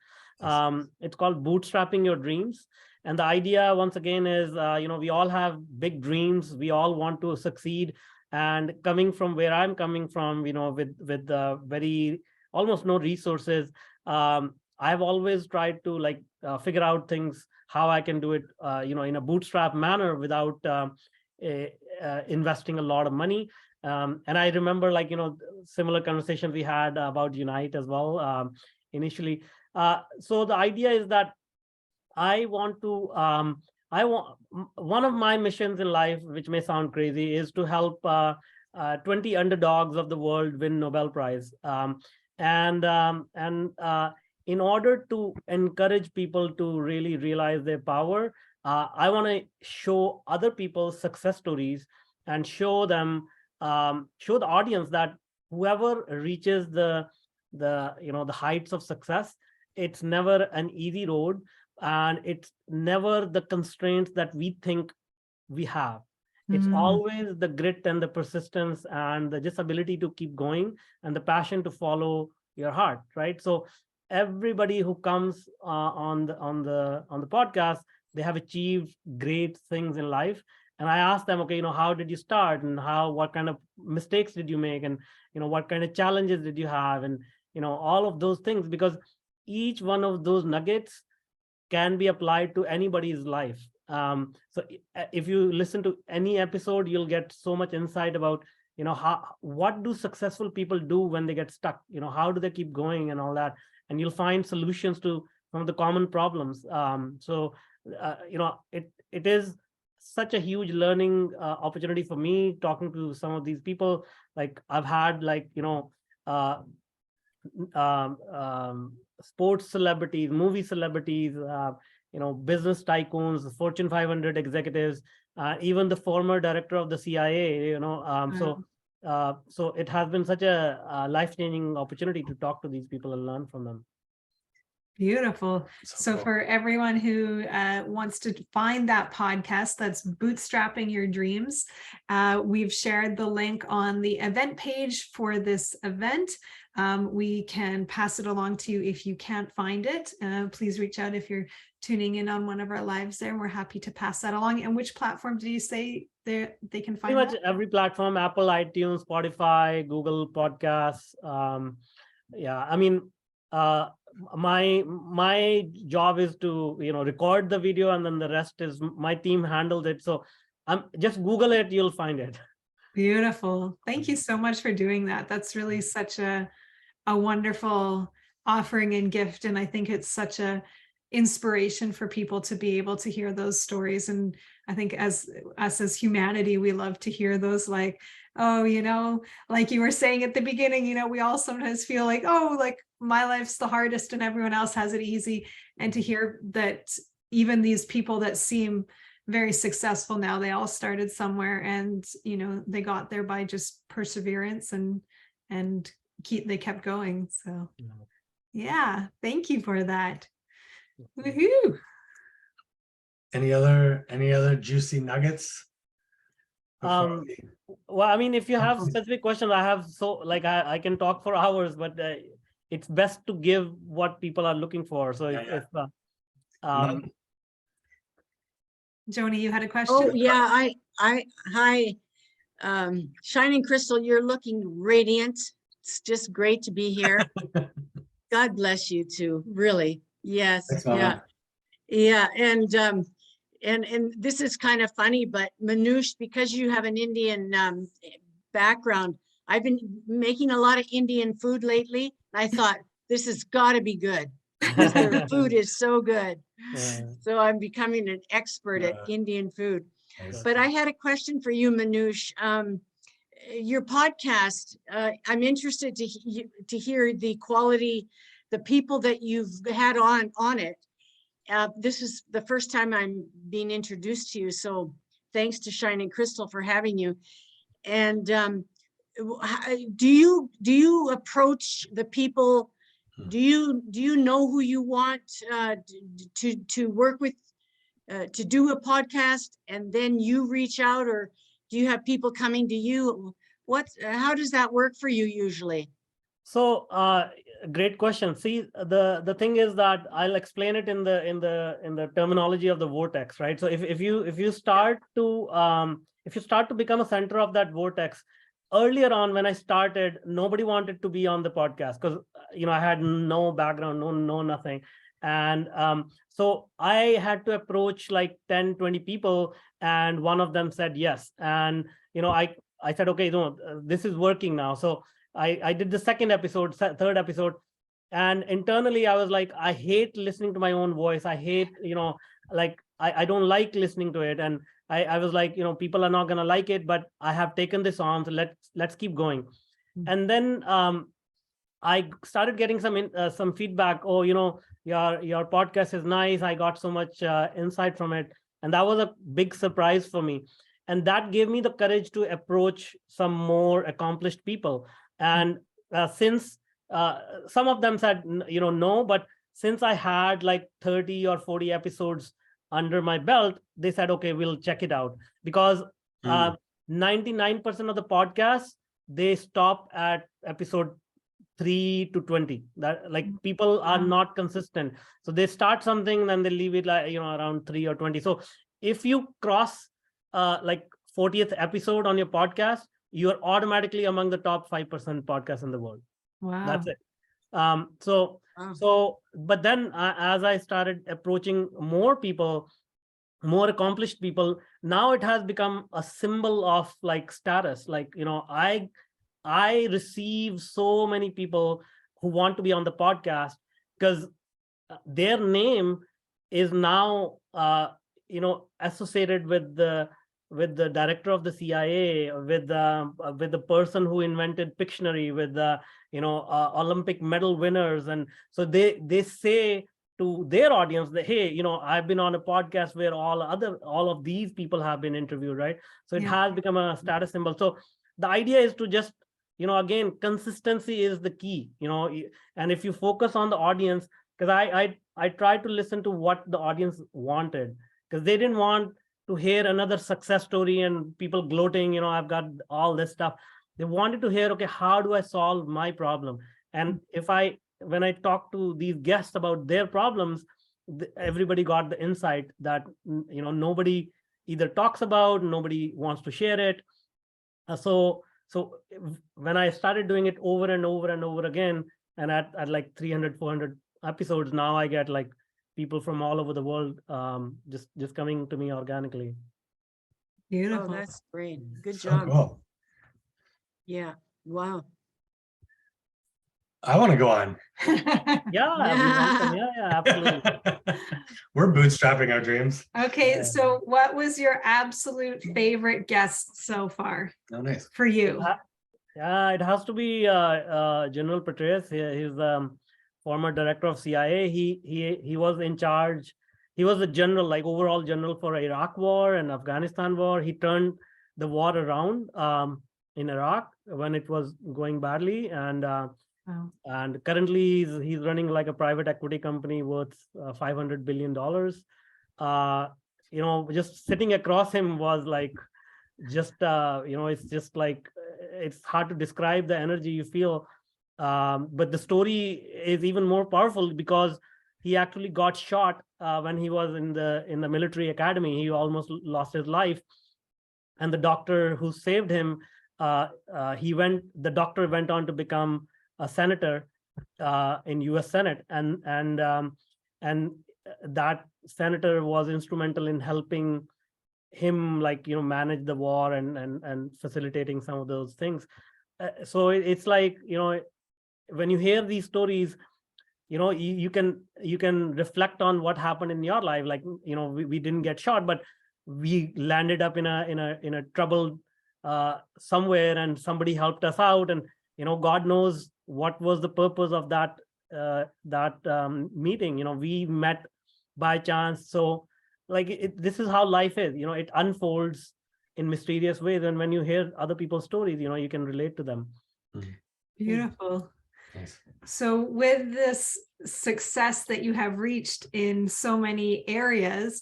It's called Bootstrapping Your Dreams. And the idea, once again, is, we all have big dreams. We all want to succeed. And coming from where I'm coming from, with very almost no resources, I've always tried to figure out things, how I can do it, in a bootstrap manner without investing a lot of money. And I remember, similar conversation we had about Unite as well initially. So the idea is that one of my missions in life, which may sound crazy, is to help 20 underdogs of the world win Nobel Prize. In order to encourage people to really realize their power, I want to show other people's success stories and show them, show the audience that whoever reaches the heights of success, it's never an easy road, and it's never the constraints that we think we have. It's always the grit and the persistence and the just ability to keep going and the passion to follow your heart, right? So everybody who comes on the podcast, they have achieved great things in life. And I asked them, okay, how did you start, and what kind of mistakes did you make, and what kind of challenges did you have, and all of those things, because each one of those nuggets can be applied to anybody's life. So if you listen to any episode, you'll get so much insight about what do successful people do when they get stuck, how do they keep going and all that, and you'll find solutions to some of the common problems. It is such a huge learning opportunity for me, talking to some of these people. Like I've had sports celebrities, movie celebrities, business tycoons, Fortune 500 executives, even the former director of the CIA, so it has been such a life-changing opportunity to talk to these people and learn from them. Beautiful. So cool. for everyone who wants to find that podcast, that's Bootstrapping Your Dreams. We've shared the link on the event page for this event. We can pass it along to you if you can't find it. Please reach out if you're tuning in on one of our lives there. We're happy to pass that along. And which platform did you say they can find Pretty much that? every platform: Apple, iTunes, Spotify, Google Podcasts. My job is to record the video, and then the rest is my team handles it. So just Google it, you'll find it. Beautiful. Thank you so much for doing that. That's really such a wonderful offering and gift. And I think it's such a inspiration for people to be able to hear those stories. And I think as humanity, we love to hear those, like, oh, like you were saying at the beginning, we all sometimes feel like, oh, like my life's the hardest and everyone else has it easy. And to hear that even these people that seem very successful now, they all started somewhere, and they got there by just perseverance and they kept going. So yeah, thank you for that. Woohoo. Any other juicy nuggets? Well, if you have specific questions, I have I can talk for hours, but it's best to give what people are looking for. So Joni, you had a question? Oh yeah, hi, Shining Kristall, you're looking radiant. It's just great to be here. God bless you too, really. Yes. Thanks, yeah. Yeah. And this is kind of funny, but Manuj, because you have an Indian background, I've been making a lot of Indian food lately. I thought this has got to be good because their food is so good. So I'm becoming an expert at Indian food. But I had a question for you, Manuj. Your podcast, I'm interested to hear the quality, the people that you've had on it. This is the first time I'm being introduced to you, so thanks to Shining Kristall for having you. And do you approach the people? Do you know who you want to work with to do a podcast, and then you reach out, or do you have people coming to you? How does that work for you usually? So great question. See, the thing is that I'll explain it in the terminology of the vortex, right? So if you start to become a center of that vortex, earlier on when I started, nobody wanted to be on the podcast because I had no background, no nothing. And so I had to approach like 10, 20 people, and one of them said yes. And I said, okay, no, this is working now. So I did the second episode, third episode, and internally I was like, I hate listening to my own voice. I hate, I don't like listening to it. And I was like, people are not going to like it, but I have taken this on, so let's keep going. And then I started getting some feedback. Oh, your podcast is nice. I got so much insight from it. And that was a big surprise for me. And that gave me the courage to approach some more accomplished people. And since some of them said, no, but since I had like 30 or 40 episodes under my belt, they said, okay, we'll check it out. Because 99% of the podcasts, they stop at episode 3 to 20. That like people are not consistent. So they start something, then they leave it like, around 3 or 20. So if you cross like 40th episode on your podcast, you're automatically among the top 5% podcasts in the world. Wow. That's it. But then as I started approaching more people, more accomplished people, now it has become a symbol of like status. Like, I receive so many people who want to be on the podcast because their name is now, associated with the director of the CIA, with the person who invented Pictionary, with the Olympic medal winners, and so they say to their audience that, hey, I've been on a podcast where all of these people have been interviewed, right? So it has become a status symbol. So the idea is to just, again, consistency is the key, and if you focus on the audience, because I tried to listen to what the audience wanted, because they didn't want to hear another success story and people gloating, I've got all this stuff. They wanted to hear, okay, how do I solve my problem? And when I talk to these guests about their problems, everybody got the insight that, nobody either talks about, nobody wants to share it. So when I started doing it over and over and over again, and at like 300, 400 episodes, now I get like people from all over the world just coming to me organically. Beautiful. Oh, that's great. Good So job. cool. Yeah. Wow. I want to go on. Yeah, absolutely. We're bootstrapping our dreams. Okay, Yeah. so what was your absolute favorite guest so far Oh, nice. for you? Yeah, it has to be General Petraeus. He's former director of CIA. He was in charge. He was the general, like overall general for Iraq war and Afghanistan war. He turned the war around in Iraq when it was going badly, and currently he's running like a private equity company worth $500 billion. Just sitting across him was like just it's just like it's hard to describe the energy you feel. But the story is even more powerful because he actually got shot when he was in the military academy. He almost lost his life, and the doctor who saved him, the doctor went on to become a senator in U.S. Senate, and that senator was instrumental in helping him manage the war and facilitating some of those things. So it's like, when you hear these stories, you can reflect on what happened in your life. Like, we didn't get shot, but we landed up in a troubled somewhere, and somebody helped us out, and God knows what was the purpose of that meeting. We met by chance. So this is how life is. It unfolds in mysterious ways, and when you hear other people's stories, you can relate to them. Beautiful. Nice. So with this success that you have reached in so many areas,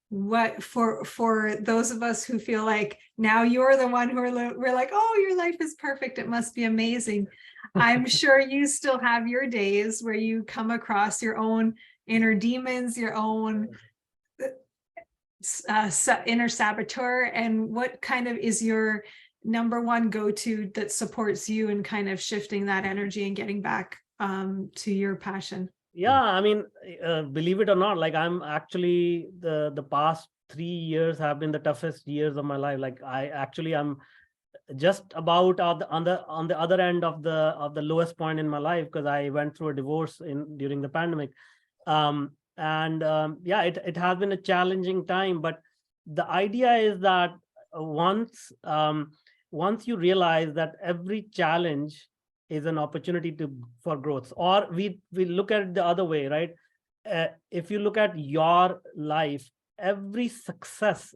what for those of us who feel like now you're the one we're like, oh, your life is perfect, it must be amazing. I'm sure you still have your days where you come across your own inner demons, your own inner saboteur. And what kind of is your number one go-to that supports you in kind of shifting that energy and getting back to your passion? Yeah, I mean, believe it or not, like I'm actually the past 3 years have been the toughest years of my life. Like I'm just about on the other end of the lowest point in my life, because I went through a divorce during the pandemic. It has been a challenging time, but the idea is that once you realize that every challenge is an opportunity for growth, or we look at it the other way, right? If you look at your life, every success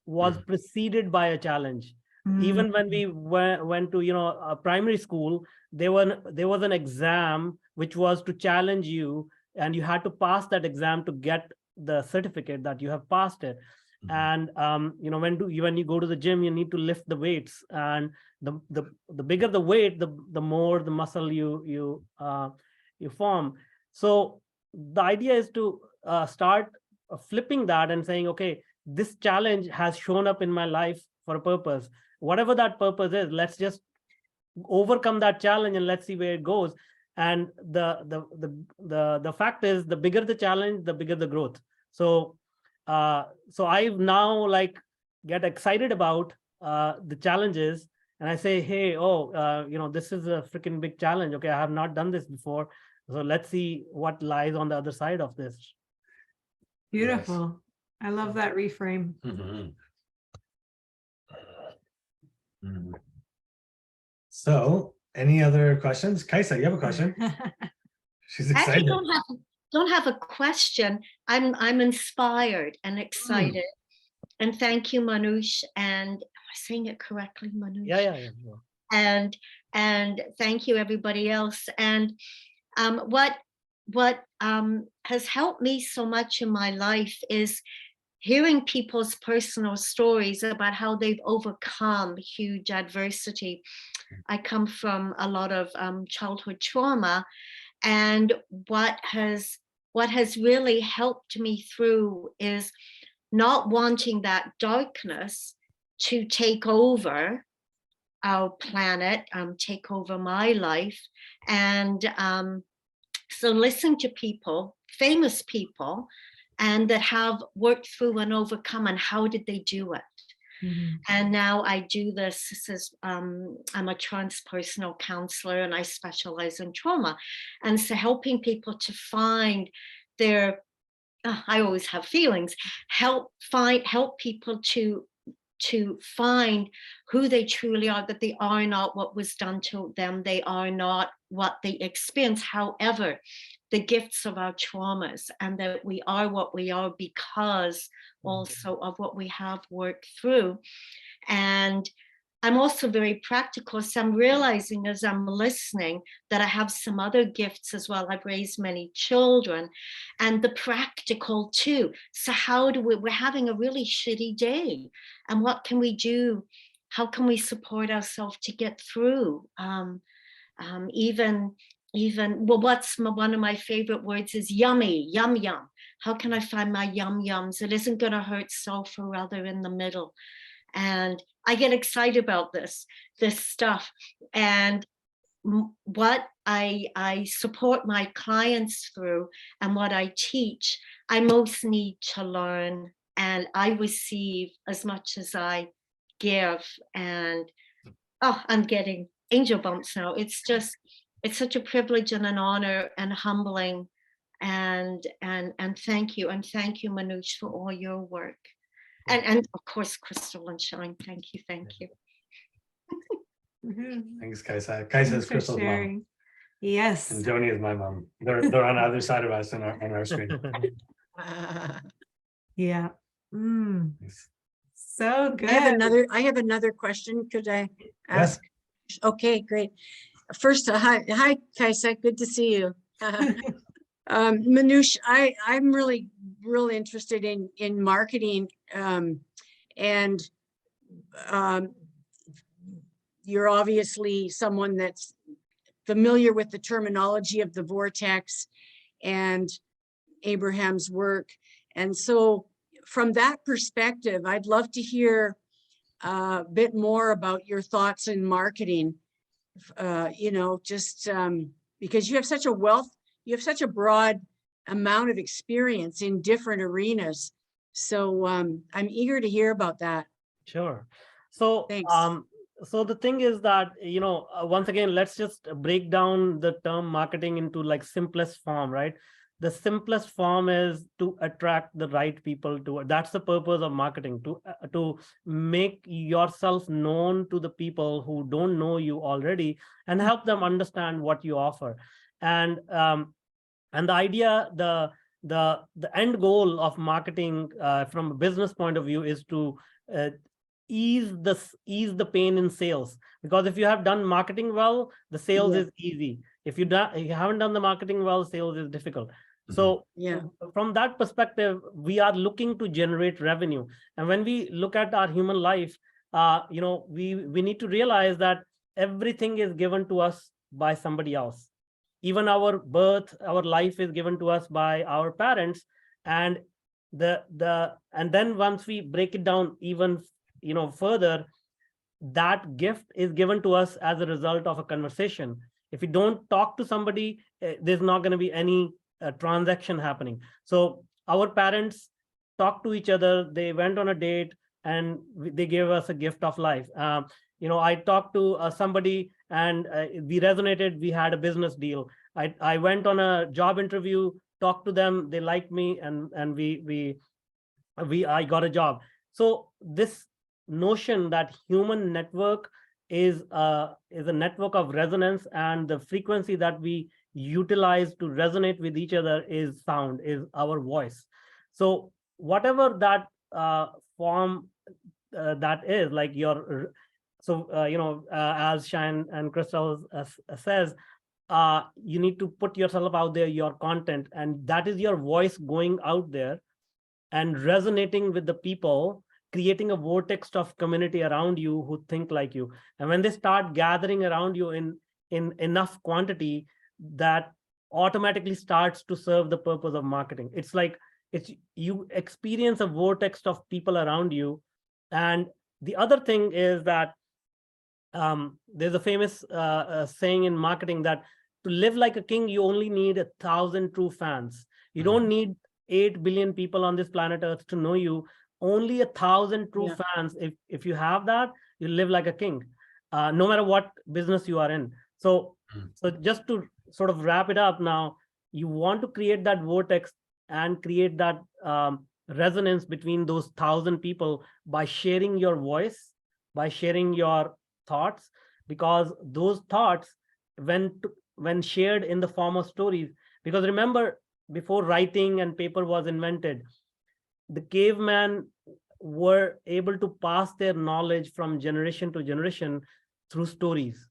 was preceded by a challenge. Even when we went to, a primary school, there was an exam which was to challenge you, and you had to pass that exam to get the certificate that you have passed it. And when you go to the gym, you need to lift the weights, and the bigger the weight, the more the muscle you form. So the idea is to start flipping that and saying, okay, this challenge has shown up in my life for a purpose. Whatever that purpose is, let's just overcome that challenge and let's see where it goes. And the fact is, the bigger the challenge, the bigger the growth. So I've now get excited about the challenges, and I say, hey, this is a freaking big challenge. Okay, I have not done this before. So let's see what lies on the other side of this. Beautiful. I love that reframe. So, any other questions? Kaisa, you have a question? She's I excited. don't have a question. I'm inspired and excited. And thank you, Manuj. And am I saying it correctly, Manuj? Yeah. And thank you, everybody else. And what has helped me so much in my life is hearing people's personal stories about how they've overcome huge adversity. I come from a lot of childhood trauma, and what has really helped me through is not wanting that darkness to take over our planet, take over my life. And so listening to people, famous people, and that have worked through and overcome, and how did they do it? And now I do this. This is, I'm a transpersonal counselor, and I specialize in trauma. And so helping people to find their, I always have feelings, help people to find who they truly are, that they are not what was done to them. They are not what they experience. However, the gifts of our traumas, and that we are what we are because also of what we have worked through. And I'm also very practical. So I'm realizing as I'm listening that I have some other gifts as well. I've raised many children, and the practical too. So how do we're having a really shitty day, and what can we do? How can we support ourselves to get through? Well, one of my favorite words is yummy, yum, yum. How can I find my yum yums? It isn't going to hurt self or other in the middle. And I get excited about this stuff. And what I support my clients through, and what I teach, I most need to learn, and I receive as much as I give. And I'm getting angel bumps now. It's such a privilege and an honor and humbling. And thank you. And thank you, Manuj, for all your work. And of course, Kristall and Shine. Thank you. Thanks, Kaisa. Kaisa is Kristall's mom. Sharing. Yes. And Joni is my mom. They're on either side of us on our screen. Yeah. So good. I have another question. Could I ask? Yes. Okay, great. First, hi, Kaisa. Good to see you. Manuj, I'm really interested in marketing, and you're obviously someone that's familiar with the terminology of the Vortex and Abraham's work. And so from that perspective, I'd love to hear a bit more about your thoughts in marketing, because you have such a wealth, you have such a broad amount of experience in different arenas. So I'm eager to hear about that. Sure. So, Thanks. So the thing is that, once again, let's just break down the term marketing into simplest form, right? The simplest form is to attract the right people to. That's the purpose of marketing, to make yourself known to the people who don't know you already, and help them understand what you offer. And the idea, the end goal of marketing from a business point of view is to ease the pain in sales, because if you have done marketing well, the sales is easy. If you haven't done the marketing well, sales is difficult. So from that perspective, we are looking to generate revenue. And when we look at our human life, we need to realize that everything is given to us by somebody else. Even our birth, our life is given to us by our parents. And and then once we break it down even further, that gift is given to us as a result of a conversation. If we don't talk to somebody, there's not going to be any transaction happening. So our parents talked to each other, they went on a date, and they gave us a gift of life. I talked to somebody and we resonated, we had a business deal. I went on a job interview, talked to them, they liked me, and I got a job. So this notion that human network is a network of resonance, and the frequency that we utilize to resonate with each other is sound, is our voice. So whatever that form that is, like your as Shine and Kristall says, you need to put yourself out there, your content, and that is your voice going out there and resonating with the people, creating a vortex of community around you who think like you. And when they start gathering around you in enough quantity, that automatically starts to serve the purpose of marketing. It's like you experience a vortex of people around you. And the other thing is that there's a famous saying in marketing that to live like a king, you only need 1,000 true fans. You don't need 8 billion people on this planet Earth to know you. Only 1,000 true fans. If you have that, you live like a king, no matter what business you are in. So just to sort of wrap it up now, you want to create that vortex and create that resonance between those 1,000 people by sharing your voice, by sharing your thoughts, because those thoughts, when shared in the form of stories, because remember, before writing and paper was invented, the cavemen were able to pass their knowledge from generation to generation through stories.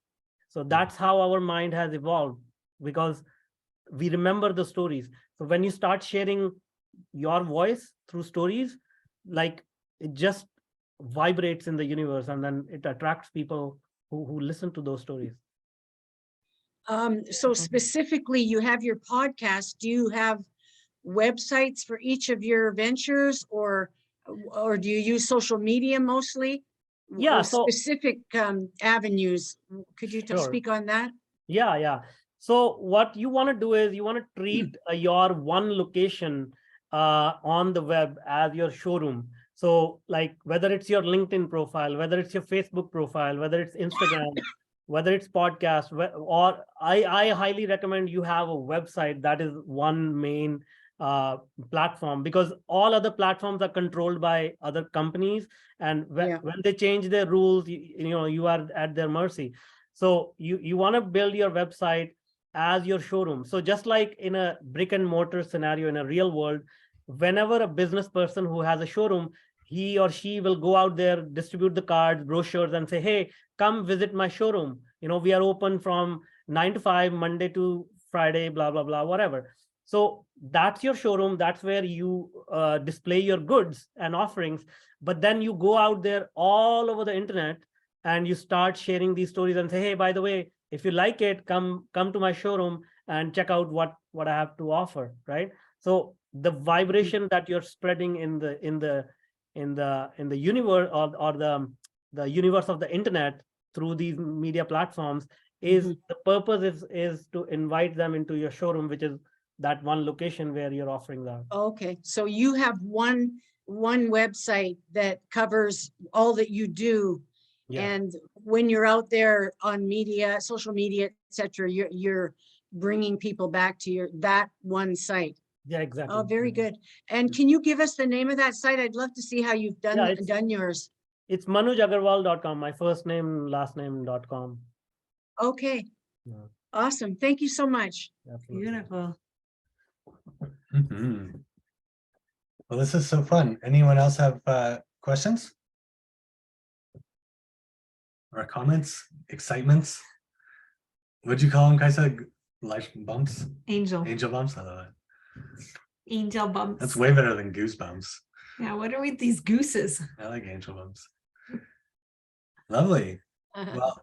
So that's how our mind has evolved, because we remember the stories. So when you start sharing your voice through stories, like, it just vibrates in the universe, and then it attracts people who listen to those stories. So specifically, you have your podcast. Do you have websites for each of your ventures, or do you use social media mostly? Yeah, or so specific avenues. Could you speak on that? Yeah. So what you want to do is you want to treat your one location on the web as your showroom. So like whether it's your LinkedIn profile, whether it's your Facebook profile, whether it's Instagram, whether it's podcast, or I highly recommend you have a website that is one main platform, because all other platforms are controlled by other companies, and when they change their rules, you are at their mercy. So you want to build your website as your showroom. So just like in a brick and mortar scenario in a real world, whenever a business person who has a showroom, he or she will go out there, distribute the cards, brochures, and say, hey, come visit my showroom. We are open from 9 to 5, Monday to Friday, blah, blah, blah, whatever. So that's your showroom. That's where you display your goods and offerings. But then you go out there all over the internet and you start sharing these stories and say, hey, by the way, if you like it, come to my showroom and check out what I have to offer, right? So the vibration that you're spreading in the universe, or the universe of the internet through these media platforms is the purpose is to invite them into your showroom, which is that one location where you're offering that. Okay, so you have one website that covers all that you do. Yeah. And when you're out there on media, social media, etc., you're bringing people back to that one site. Yeah, exactly. Oh, very good. And can you give us the name of that site? I'd love to see how you've done yours. It's manujaggarwal.com, my first name, last name.com. Okay. Yeah. Awesome. Thank you so much. Absolutely. Beautiful. Mhm. Well, this is so fun. Anyone else have questions or comments, excitements? What'd you call them, Kaisa? Life bumps? Angel Bumps? I love it. angel bumps. That's way better than goosebumps. Yeah, what are we these gooses? I like angel bumps. Lovely. Well,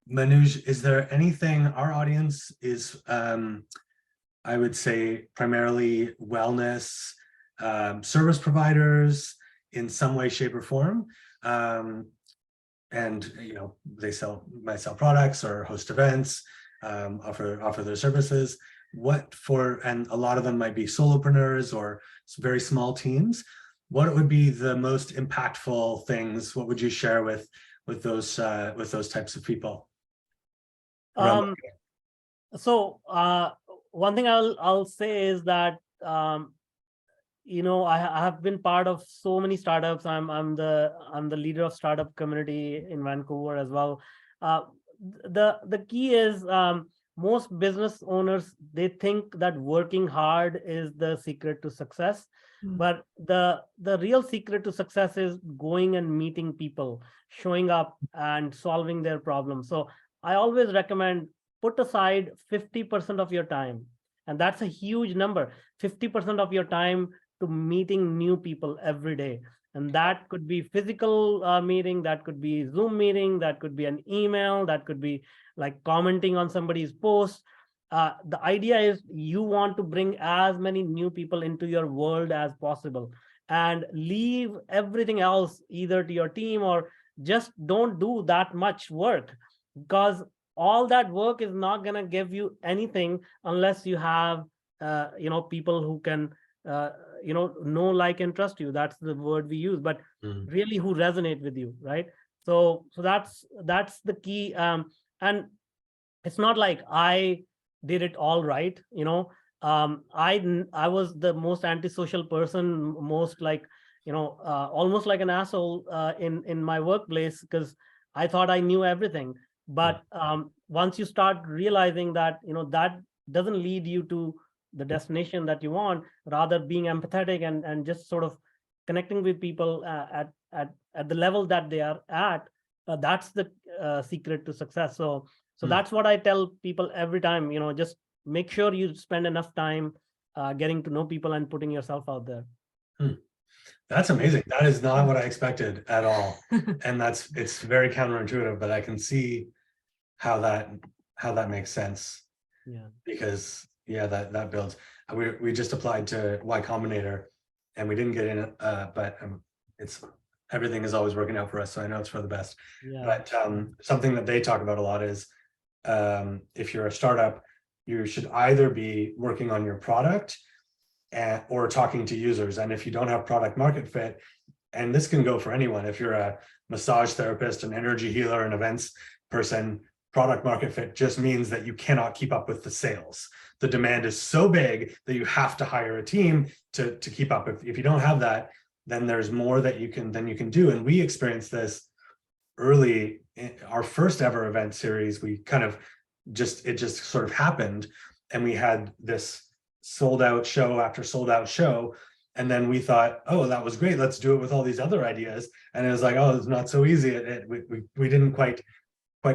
Manuj, is there anything, our audience is, I would say, primarily wellness, service providers in some way, shape, or form. And they might sell products or host events, offer their services. And a lot of them might be solopreneurs or very small teams. What would be the most impactful things? What would you share with those types of people? So one thing I'll say is that I have been part of so many startups. I'm the leader of startup community in Vancouver as well. The key is most business owners, they think that working hard is the secret to success. But the real secret to success is going and meeting people, showing up and solving their problems. So I always recommend put aside 50% of your time. And that's a huge number, 50% of your time to meeting new people every day. And that could be physical meeting, that could be Zoom meeting, that could be an email, that could be like commenting on somebody's post. The idea is you want to bring as many new people into your world as possible and leave everything else either to your team or just don't do that much work, because all that work is not going to give you anything unless you have people who can know, like, and trust you. That's the word we use, but really who resonate with you, right? So that's the key. And it's not like I did it all right. I was the most antisocial person, most like almost like an asshole in my workplace, because I thought I knew everything. But once you start realizing that that doesn't lead you to the destination that you want, rather being empathetic and just sort of connecting with people at the level that they are at, that's the secret to success. So that's what I tell people every time. Just make sure you spend enough time getting to know people and putting yourself out there. That's amazing. That is not what I expected at all. And it's very counterintuitive, but I can see how that makes sense. Yeah. Because that builds. We just applied to Y Combinator and we didn't get in, but everything is always working out for us. So I know it's for the best. Yeah. But something that they talk about a lot is if you're a startup, you should either be working on your product or talking to users. And if you don't have product market fit, and this can go for anyone, if you're a massage therapist, an energy healer, an events person, product market fit just means that you cannot keep up with the sales. The demand is so big that you have to hire a team to keep up. If you don't have that, then there's more that you can do. And we experienced this early in our first ever event series. We kind of it just sort of happened, and we had this sold out show after sold out show. And then we thought, oh, that was great. Let's do it with all these other ideas. And it was like, oh, it's not so easy. We didn't quite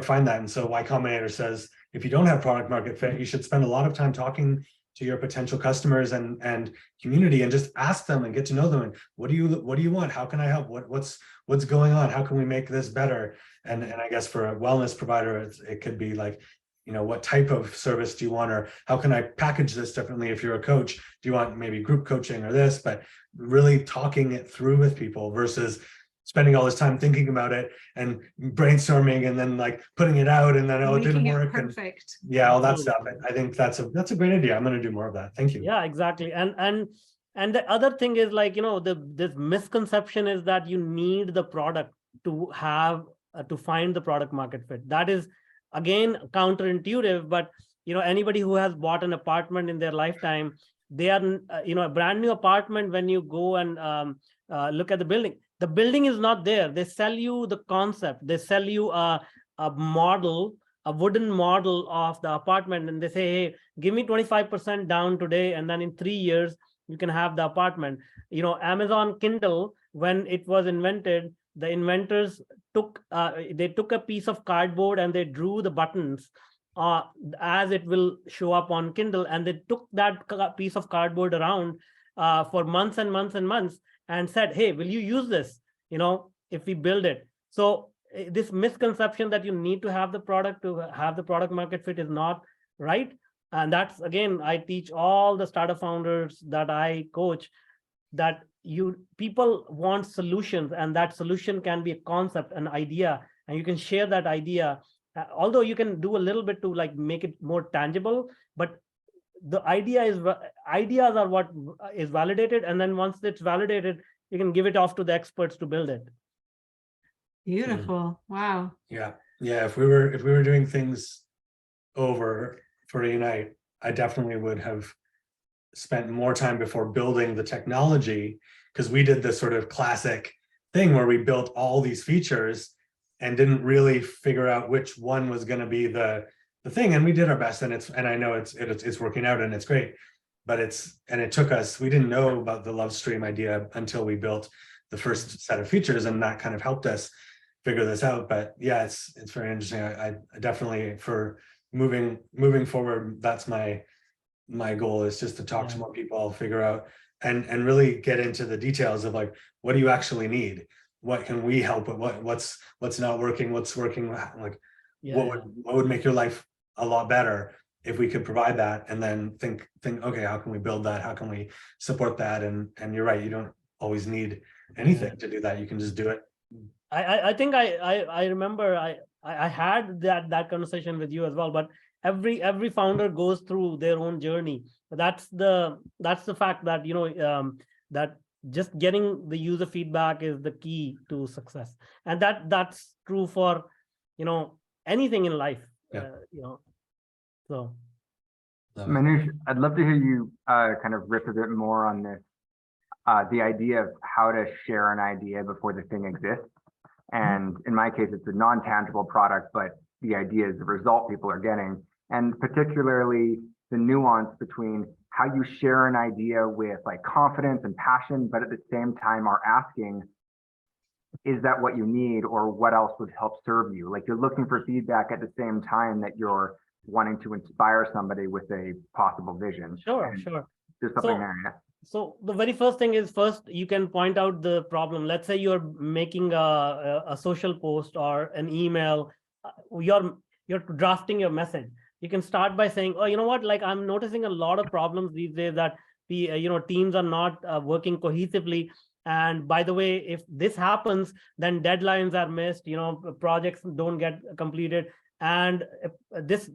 find that. And so Y Combinator says, if you don't have product market fit, you should spend a lot of time talking to your potential customers and community and just ask them and get to know them. And what do you want? How can I help? What's going on? How can we make this better? And I guess for a wellness provider, it could be like, what type of service do you want, or how can I package this differently? If you're a coach, do you want maybe group coaching or this? But really talking it through with people versus spending all this time thinking about it and brainstorming and then like putting it out and then it didn't work. Perfect. And all that stuff. I think that's a great idea. I'm going to do more of that. Thank you. Yeah, exactly. And the other thing is like, this misconception is that you need the product to have to find the product market fit. That is again counterintuitive, but anybody who has bought an apartment in their lifetime, they are a brand new apartment. When you go and look at the building is not there. They sell you the concept. They sell you a model a wooden model of the apartment, and they say, hey, give me 25% down today, and then in 3 years you can have the apartment. Amazon Kindle, when it was invented, the inventors took a piece of cardboard and they drew the buttons as it will show up on Kindle, and they took that piece of cardboard around for months and months and months and said, hey, will you use this, if we build it? So this misconception that you need to have the product to have the product market fit is not right. And that's, again, I teach all the startup founders that I coach, that people want solutions, and that solution can be a concept, an idea, and you can share that idea. Although you can do a little bit to like make it more tangible, but the ideas are what is validated, and then once it's validated, you can give it off to the experts to build it. Beautiful. Wow. Yeah. If we were doing things over for Unite, I definitely would have spent more time before building the technology, because we did this sort of classic thing where we built all these features and didn't really figure out which one was going to be the thing. And we did our best, and I know it's working out and it's great, but it took us, we didn't know about the love stream idea until we built the first set of features, and that kind of helped us figure this out. But yeah, it's very interesting. I definitely, for moving forward, that's my goal, is just to talk to more people, figure out and really get into the details of like, what do you actually need? What can we help with? What's not working? What's working? Like, what would make your life a lot better if we could provide that? And then think, okay, how can we build that? How can we support that? And you're right, you don't always need anything to do that. You can just do it. I think I remember I had that conversation with you as well, but every founder goes through their own journey. That's the fact that that just getting the user feedback is the key to success, and that's true for anything in life. So Manuj, I'd love to hear you kind of riff a bit more on this, the idea of how to share an idea before the thing exists. And in my case, it's a non-tangible product, but the idea is the result people are getting, and particularly the nuance between how you share an idea with like confidence and passion, but at the same time are asking, is that what you need, or what else would help serve you? Like, you're looking for feedback at the same time that you're wanting to inspire somebody with a possible vision. Sure. There's something there. Yeah. So the very first thing is, first you can point out the problem. Let's say you're making a social post or an email, you're drafting your message. You can start by saying, oh, you know what, like, I'm noticing a lot of problems these days that teams are not working cohesively. And by the way, if this happens, then deadlines are missed, projects don't get completed. And this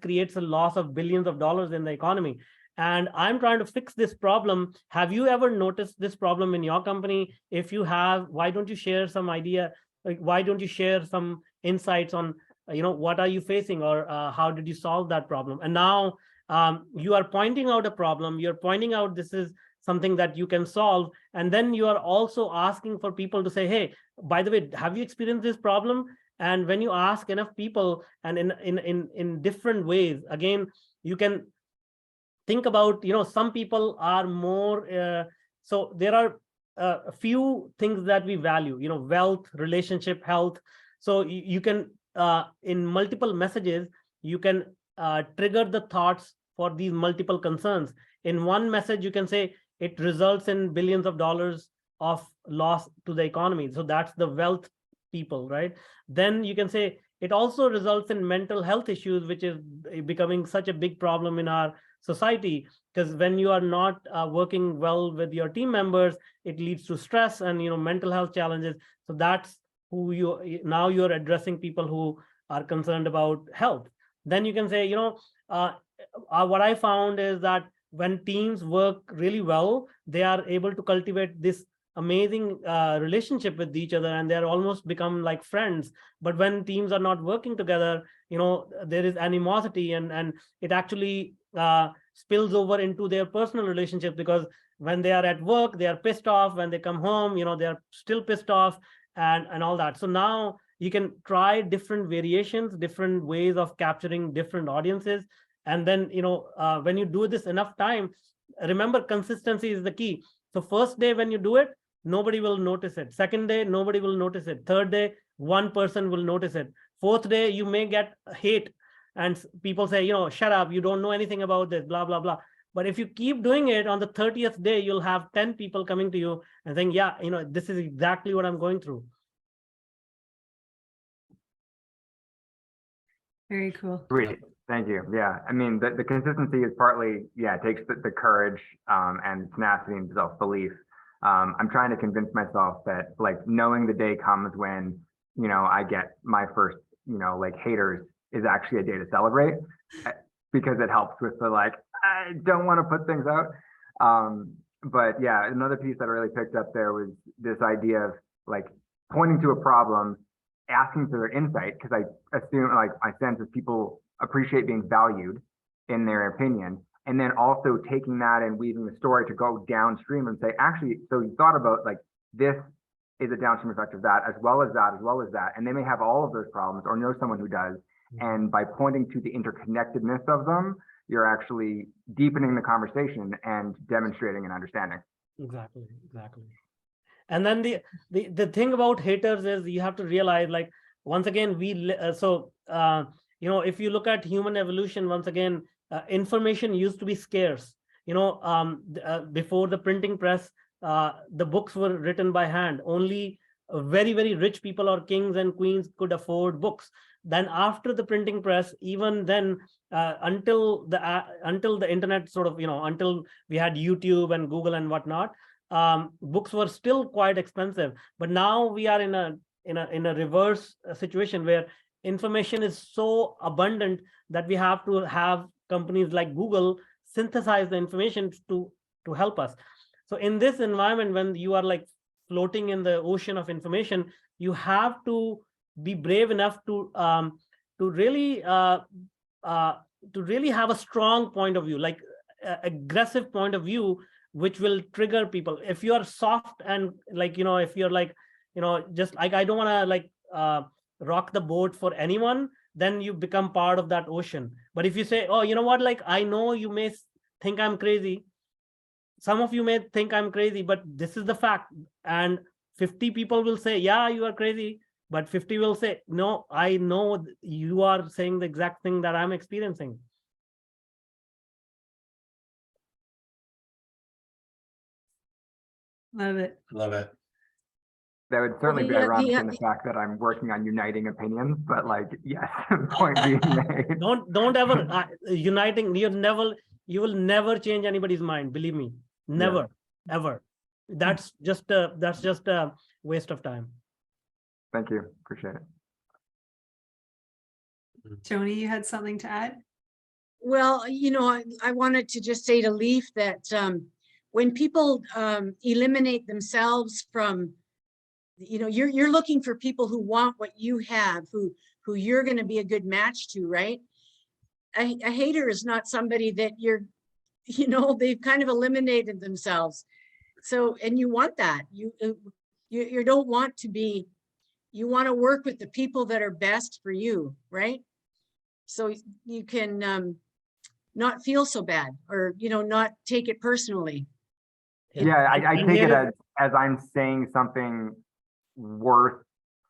creates a loss of billions of dollars in the economy. And I'm trying to fix this problem. Have you ever noticed this problem in your company? If you have, why don't you share some idea? Like, why don't you share some insights on, what are you facing, or how did you solve that problem? And now you are pointing out a problem. You're pointing out this is something that you can solve. And then you are also asking for people to say, hey, by the way, have you experienced this problem? And when you ask enough people, and in different ways, again, you can think about, some people are more, so there are a few things that we value, wealth, relationship, health. So you can, in multiple messages, you can trigger the thoughts for these multiple concerns. In one message, you can say it results in billions of dollars of loss to the economy. So that's the wealth people, right? Then you can say it also results in mental health issues, which is becoming such a big problem in our society, because when you are not working well with your team members, it leads to stress and mental health challenges. So that's who you're addressing, people who are concerned about health. Then you can say, what I found is that when teams work really well, they are able to cultivate this amazing relationship with each other, and they're almost become like friends. But when teams are not working together, there is animosity, and it actually spills over into their personal relationships, because when they are at work, they are pissed off. When they come home, they are still pissed off, and all that. So now you can try different variations, different ways of capturing different audiences. And then, when you do this enough time, remember, consistency is the key. So first day when you do it, nobody will notice it. Second day, nobody will notice it. Third day, one person will notice it. Fourth day, you may get hate and people say, shut up, you don't know anything about this, blah, blah, blah. But if you keep doing it, on the 30th day, you'll have 10 people coming to you and saying, yeah, this is exactly what I'm going through. Very cool. Sweet. Thank you. Yeah. I mean, the consistency is partly, it takes the courage and tenacity and self-belief. I'm trying to convince myself that like knowing the day comes when, I get my first, haters is actually a day to celebrate, because it helps with the like, I don't want to put things out. But yeah, another piece that I really picked up there was this idea of like pointing to a problem, asking for their insight, because I assume, like, I sense that people appreciate being valued in their opinion, and then also taking that and weaving the story to go downstream and say, actually, so you thought about like this is a downstream effect of that, as well as that, as well as that, and they may have all of those problems or know someone who does, and by pointing to the interconnectedness of them, you're actually deepening the conversation and demonstrating an understanding. Exactly. And then the thing about haters is you have to realize, like, once again, if you look at human evolution, once again, information used to be scarce. Before the printing press, the books were written by hand. Only very, very rich people or kings and queens could afford books. Then after the printing press, even then, until the internet sort of, until we had YouTube and Google and whatnot, books were still quite expensive. But now we are in a reverse situation where information is so abundant that we have to have companies like Google synthesize the information to help us. So in this environment, when you are like floating in the ocean of information, you have to be brave enough to really have a strong point of view, like aggressive point of view, which will trigger people. If you are soft and like, if you're like, just like, I don't want to like rock the boat for anyone, then you become part of that ocean. But if you say, oh, you know what, like, I know you may think I'm crazy. Some of you may think I'm crazy, but this is the fact. And 50 people will say, yeah, you are crazy. But 50 will say, no, I know you are saying the exact thing that I'm experiencing. Love it. Love it. That would certainly be ironic in the fact that I'm working on uniting opinions, but like, yes, point being made. Don't ever uniting. You will never change anybody's mind. Believe me, never, ever. That's just a waste of time. Thank you. Appreciate it. Joni, you had something to add? Well, I wanted to just say to Leaf that when people eliminate themselves from, you're looking for people who want what you have, who you're going to be a good match to, right? A hater is not somebody that they've kind of eliminated themselves. So, and you want that. You don't want to be, you want to work with the people that are best for you, right? So you can not feel so bad, or not take it personally. Yeah, I take it as I'm saying something worth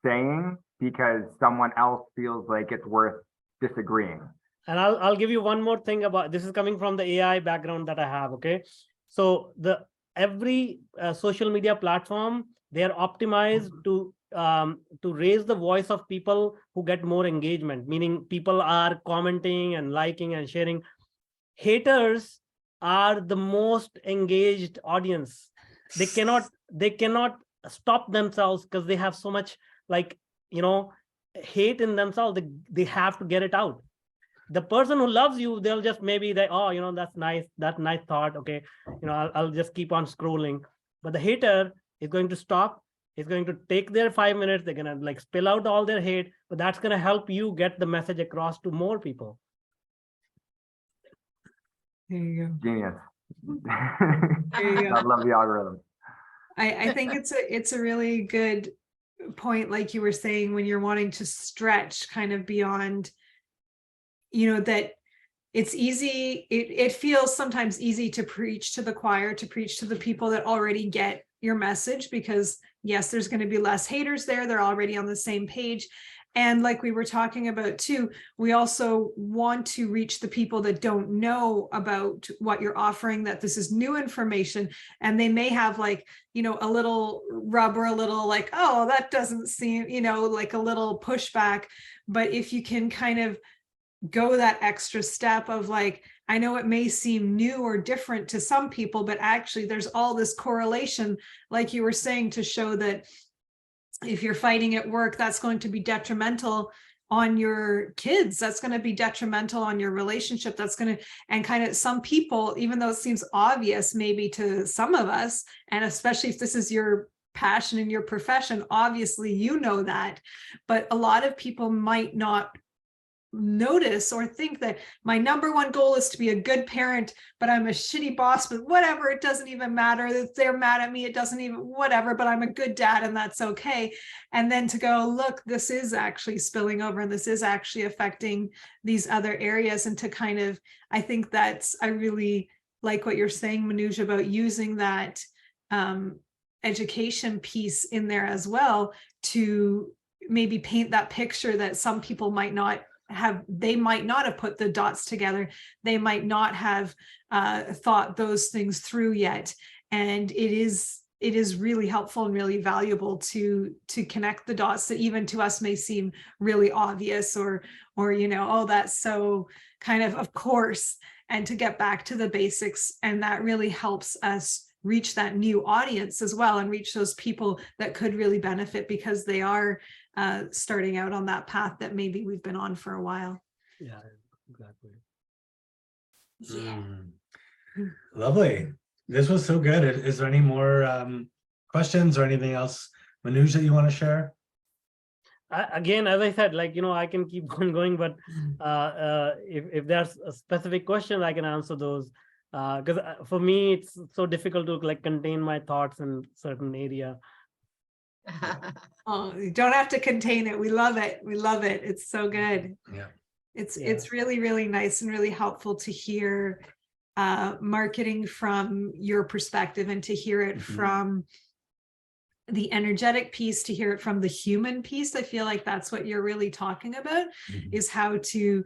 saying because someone else feels like it's worth disagreeing. And I'll give you one more thing about this. Is coming from the AI background that I have. Okay, so every social media platform, they are optimized to raise the voice of people who get more engagement, meaning people are commenting and liking and sharing. Haters are the most engaged audience. They cannot stop themselves because they have so much hate in themselves. They have to get it out. The person who loves you, they'll just that's nice thought. Okay, I'll just keep on scrolling. But the hater is going to stop. It's going to take their 5 minutes. They're gonna like spill out all their hate, but that's gonna help you get the message across to more people. There you go. Genius. There you go. I love the algorithm. I think it's a really good point, like you were saying, when you're wanting to stretch kind of beyond, that it's easy, it feels sometimes easy to preach to the choir, to preach to the people that already get your message, because yes, there's going to be less haters there. They're already on the same page. And like we were talking about too, we also want to reach the people that don't know about what you're offering, that this is new information, and they may have like, a little rub or a little like, oh, that doesn't seem, like a little pushback. But if you can kind of go that extra step of like, I know it may seem new or different to some people, but actually there's all this correlation, like you were saying, to show that if you're fighting at work, that's going to be detrimental on your kids. That's going to be detrimental on your relationship. That's going to, and kind of some people, even though it seems obvious maybe to some of us, and especially if this is your passion in your profession, obviously that, but a lot of people might not notice or think that my number one goal is to be a good parent, but I'm a shitty boss, but whatever, it doesn't even matter if they're mad at me, it doesn't even, whatever, but I'm a good dad and that's okay. And then to go, look, this is actually spilling over and this is actually affecting these other areas. And to kind of, I think I really like what you're saying, Manuj, about using that education piece in there as well, to maybe paint that picture that some people might not have, they might not have put the dots together. They might not have thought those things through yet. And it is really helpful and really valuable to connect the dots that even to us may seem really obvious or oh, that's so kind of course, and to get back to the basics. And that really helps us reach that new audience as well, and reach those people that could really benefit because they are starting out on that path that maybe we've been on for a while. Yeah, exactly. Lovely. This was so good. Is there any more questions or anything else, Manuj, that you want to share? Again, as I said, like, I can keep on going, but if there's a specific question, I can answer those. Because for me, it's so difficult to like contain my thoughts in certain area. Oh, you don't have to contain it. We love it. We love it. It's so good. Yeah. It's really, really nice and really helpful to hear marketing from your perspective, and to hear it from the energetic piece, to hear it from the human piece. I feel like that's what you're really talking about, is how to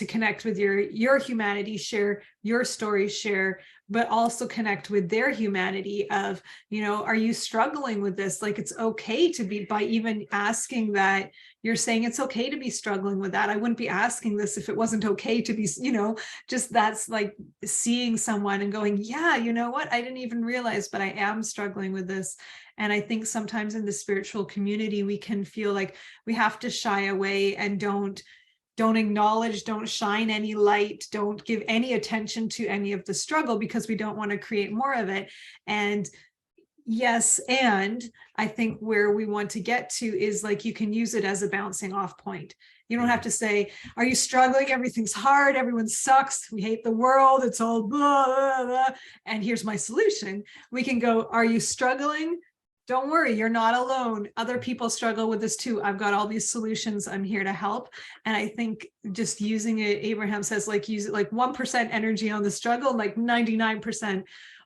connect with your humanity, share your story, share, but also connect with their humanity of, are you struggling with this? Like, it's okay to be, by even asking that, you're saying it's okay to be struggling with that. I wouldn't be asking this if it wasn't okay to be, just that's like seeing someone and going, yeah, you know what? I didn't even realize, but I am struggling with this. And I think sometimes in the spiritual community, we can feel like we have to shy away and don't acknowledge, don't shine any light, don't give any attention to any of the struggle, because we don't want to create more of it. And yes, and I think where we want to get to is like, you can use it as a bouncing off point. You don't have to say, are you struggling? Everything's hard. Everyone sucks. We hate the world. It's all blah, blah, blah. And here's my solution. We can go, are you struggling? Don't worry, you're not alone. Other people struggle with this too. I've got all these solutions. I'm here to help. And I think just using it, Abraham says, like, use it like 1% energy on the struggle, like 99%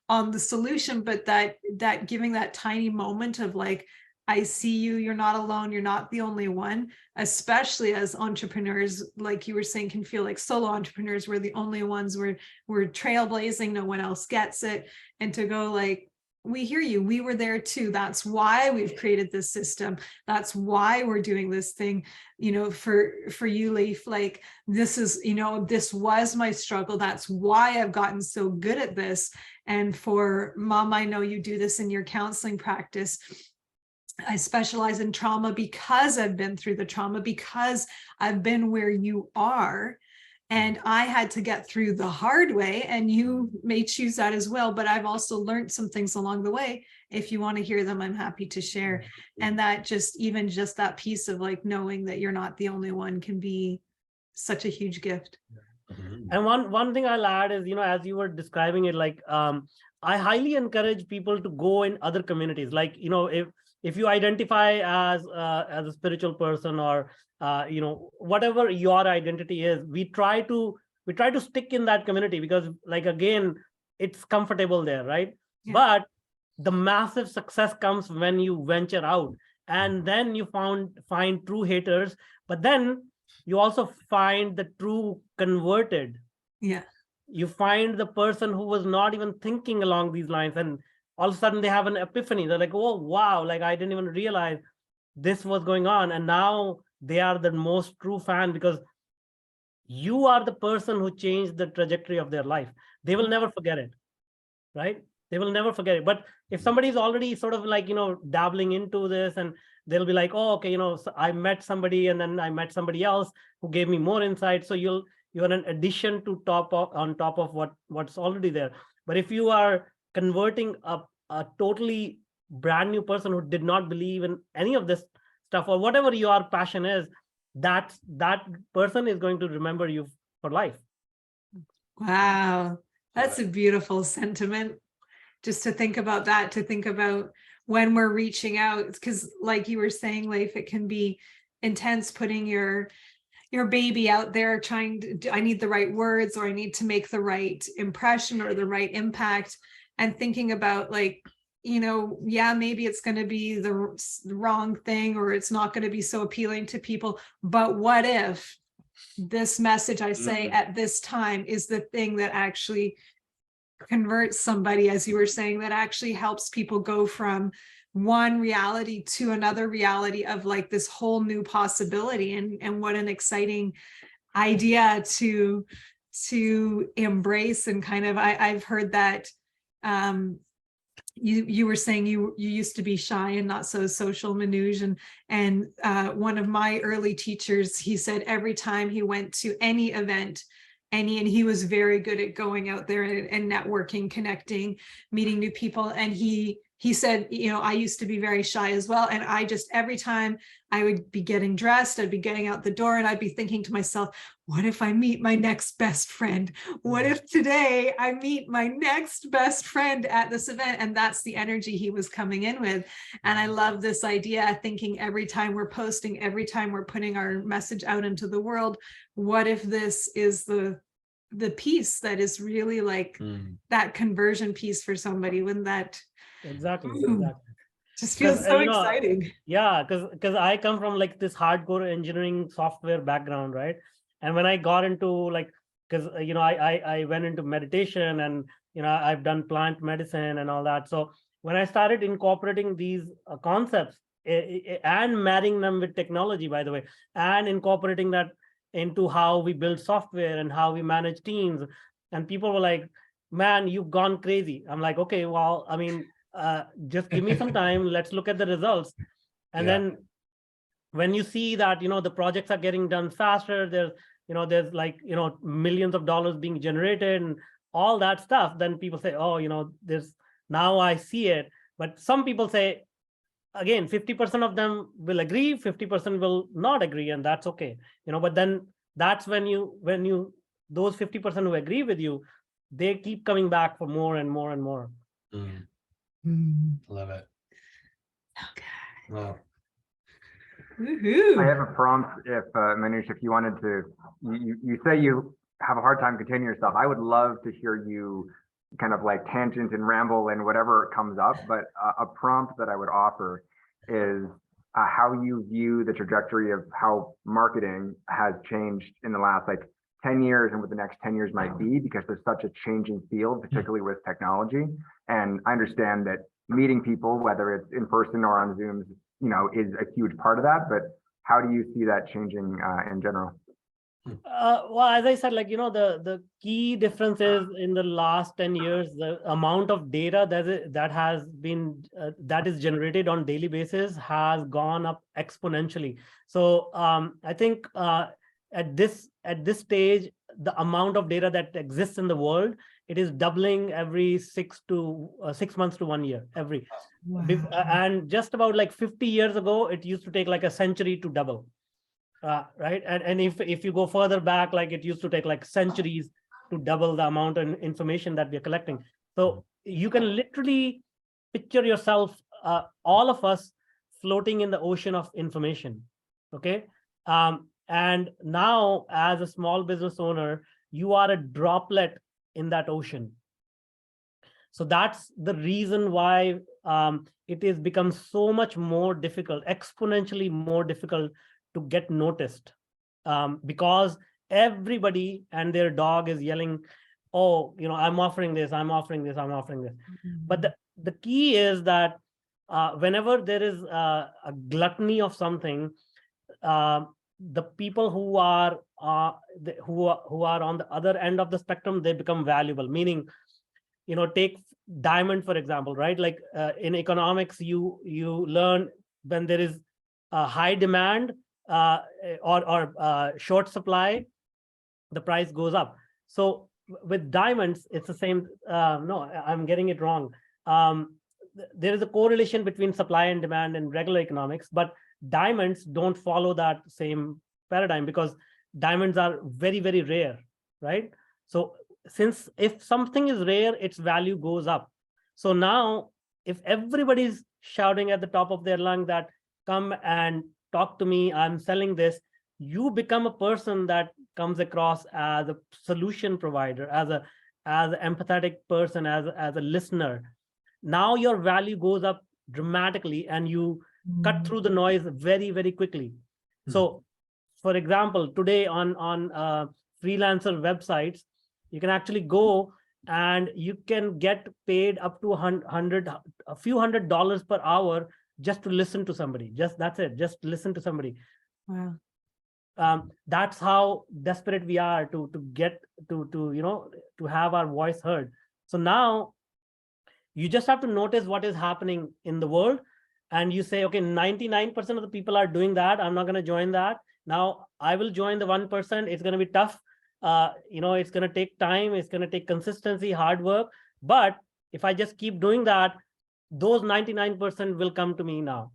on the solution. But that giving that tiny moment of like, I see you, you're not alone, you're not the only one, especially as entrepreneurs, like you were saying, can feel like solo entrepreneurs, we're the only ones, we're trailblazing, no one else gets it. And to go like, we hear you, we were there too. That's why we've created this system. That's why we're doing this thing, for you, Leif, like this is, this was my struggle. That's why I've gotten so good at this. And for Mom, I know you do this in your counseling practice. I specialize in trauma because I've been through the trauma, because I've been where you are. And I had to get through the hard way, and you may choose that as well. But I've also learned some things along the way. If you want to hear them, I'm happy to share. And that just that piece of like knowing that you're not the only one can be such a huge gift. And one thing I'll add is, as you were describing it, like I highly encourage people to go in other communities. Like, if you identify as a spiritual person, or whatever your identity is, we try to stick in that community, because, like, again, it's comfortable there, right? Yeah. But the massive success comes when you venture out, and then you find true haters, but then you also find the true converted. Yeah. You find the person who was not even thinking along these lines, and all of a sudden they have an epiphany. They're like, oh wow, like I didn't even realize this was going on. And now they are the most true fan, because you are the person who changed the trajectory of their life. They will never forget it, right? They will never forget it. But if somebody is already sort of like, dabbling into this, and they'll be like, oh, okay, so I met somebody, and then I met somebody else who gave me more insight. So you're an addition on top of what's already there. But if you are converting a totally brand new person who did not believe in any of this stuff, or whatever your passion is, that person is going to remember you for life. Wow. That's a beautiful sentiment. Just to think about that, to think about when we're reaching out, because like you were saying, Leif, it can be intense putting your baby out there, I need the right words, or I need to make the right impression or the right impact, and thinking about, like, yeah, maybe it's going to be the wrong thing, or it's not going to be so appealing to people, but what if this message I say at this time is the thing that actually converts somebody, as you were saying, that actually helps people go from one reality to another reality of like this whole new possibility. And what an exciting idea to embrace. And kind of, I've heard that you were saying you used to be shy and not so social, Manuj, and one of my early teachers, he said every time he went to any event, and he was very good at going out there and networking, connecting, meeting new people. And he said, I used to be very shy as well. And I just, every time I would be getting dressed, I'd be getting out the door, and I'd be thinking to myself, what if I meet my next best friend? What if today I meet my next best friend at this event? And that's the energy he was coming in with. And I love this idea, thinking every time we're posting, every time we're putting our message out into the world, what if this is the piece that is really like that conversion piece for somebody? When that exactly just feels so exciting. Yeah, because I come from like this hardcore engineering software background, right? And when I got into like, because I went into meditation, and I've done plant medicine and all that. So when I started incorporating these concepts and marrying them with technology, by the way, and incorporating that into how we build software and how we manage teams, and people were like, man, you've gone crazy. I'm like, okay, well, I mean, just give me some time, let's look at the results. And then when you see that the projects are getting done faster, there's like millions of dollars being generated and all that stuff, then people say, oh, there's, now I see it. But some people say, again, 50% of them will agree, 50% will not agree, and that's okay. But then that's when you those 50% who agree with you, they keep coming back for more and more and more. Love it. Okay. Wow. Woohoo. I have a prompt, if Manuj, if you wanted to, you say you have a hard time containing yourself. I would love to hear you kind of like tangent and ramble and whatever comes up, but a prompt that I would offer is how you view the trajectory of how marketing has changed in the last like 10 years and what the next 10 years might be, because there's such a changing field, particularly with technology. And I understand that meeting people, whether it's in person or on Zooms, is a huge part of that. But how do you see that changing in general? Well, as I said, like, the key difference is in the last 10 years, the amount of data that is generated on daily basis has gone up exponentially. So I think at this stage, the amount of data that exists in the world, it is doubling every 6 months to 1 year every. Wow. And just about like 50 years ago, it used to take like a century to double. Right. And if you go further back, like it used to take like centuries to double the amount of information that we're collecting. So you can literally picture yourself, all of us floating in the ocean of information. Okay. And now as a small business owner, you are a droplet in that ocean. So that's the reason why it is become so much more difficult, exponentially more difficult to get noticed, because everybody and their dog is yelling, oh, I'm offering this, I'm offering this, I'm offering this. But the key is that whenever there is a gluttony of something, the people who are on the other end of the spectrum, they become valuable. Meaning, take diamond for example, right? Like in economics, you learn when there is a high demand or short supply, the price goes up. So with diamonds, it's the same. No, I'm getting it wrong. There is a correlation between supply and demand in regular economics, but diamonds don't follow that same paradigm because diamonds are very, very rare, right? So since if something is rare, its value goes up. So now if everybody's shouting at the top of their lung that come and talk to me, I'm selling this, you become a person that comes across as a solution provider, as an empathetic person, as a listener. Now your value goes up dramatically and you cut through the noise very, very quickly. So for example, today on freelancer websites, you can actually go and you can get paid up to a few $100 per hour just to listen to somebody. That's it. Just listen to somebody. Wow. That's how desperate we are to get to have our voice heard. So now you just have to notice what is happening in the world, and you say, okay, 99% of the people are doing that. I'm not going to join that. Now I will join the 1%. It's going to be tough. It's going to take time. It's going to take consistency, hard work. But if I just keep doing that, those 99% will come to me now.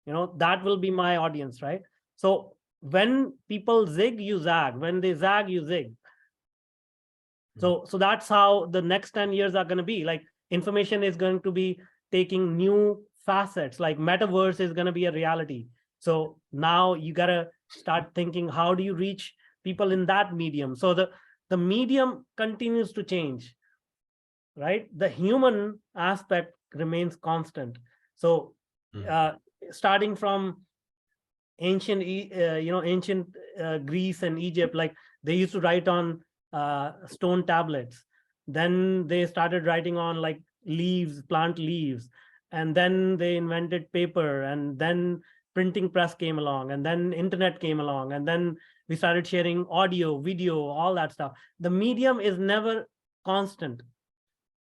That will be my audience, right? So when people zig, you zag. When they zag, you zig. So that's how the next 10 years are going to be. Like, information is going to be taking new facets, like metaverse is going to be a reality. So now you got to start thinking, how do you reach people in that medium? So the medium continues to change, right? The human aspect remains constant. So starting from ancient Greece and Egypt, like they used to write on stone tablets. Then they started writing on like leaves, plant leaves, and then they invented paper, and then printing press came along, and then internet came along, and then we started sharing audio, video, all that stuff. The medium is never constant.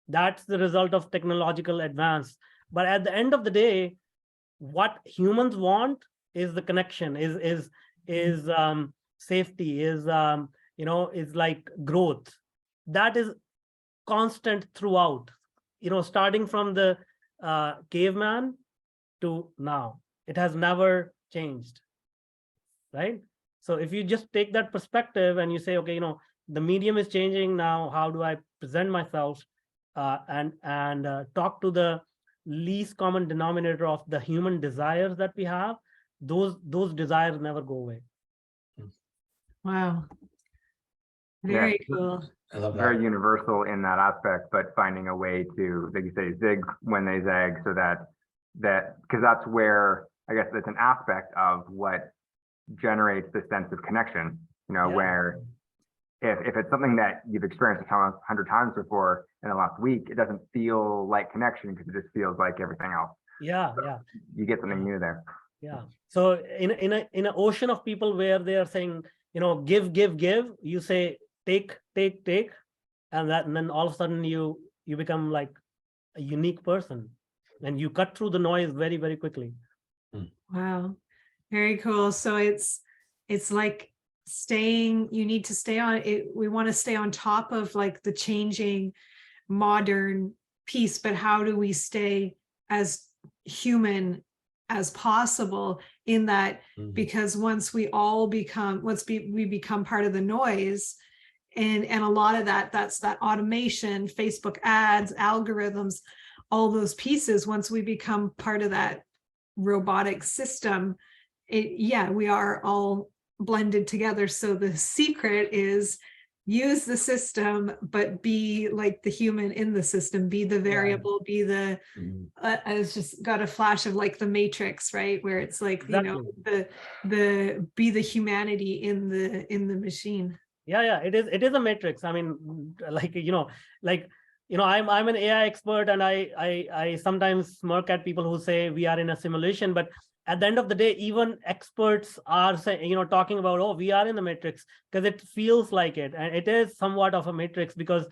That's the result of technological advance. But at the end of the day, what humans want is the connection, is safety, is like growth. That is constant throughout, starting from the caveman to now. It has never changed, right? So if you just take that perspective and you say, okay, the medium is changing now, how do I present myself and talk to the least common denominator of the human desires that we have, those desires never go away. Wow. Very cool. I love that. Very universal in that aspect, but finding a way to, like you say, zig when they zag, so that because that's where, I guess that's an aspect of what generates the sense of connection, where if it's something that you've experienced 100 times before in the last week, it doesn't feel like connection because it just feels like everything else. Yeah. You get something new there. Yeah. So in an ocean of people where they are saying, give, you say take, and then all of a sudden you become like a unique person, and you cut through the noise very, very quickly. Wow. Very cool. So it's like you need to stay on it. We want to stay on top of like the changing modern piece, but how do we stay as human as possible in that? Because once we become part of the noise, And a lot of that's that automation, Facebook ads, algorithms, all those pieces. Once we become part of that robotic system, we are all blended together. So the secret is use the system, but be like the human in the system, be the variable, be the, I was just got a flash of like the Matrix, right? Where it's like, Exactly. be the humanity in the machine. Yeah, it is a matrix. I mean, I'm an AI expert, and I sometimes smirk at people who say we are in a simulation, but at the end of the day, even experts are saying, talking about, oh, we are in the matrix, because it feels like it, and it is somewhat of a matrix because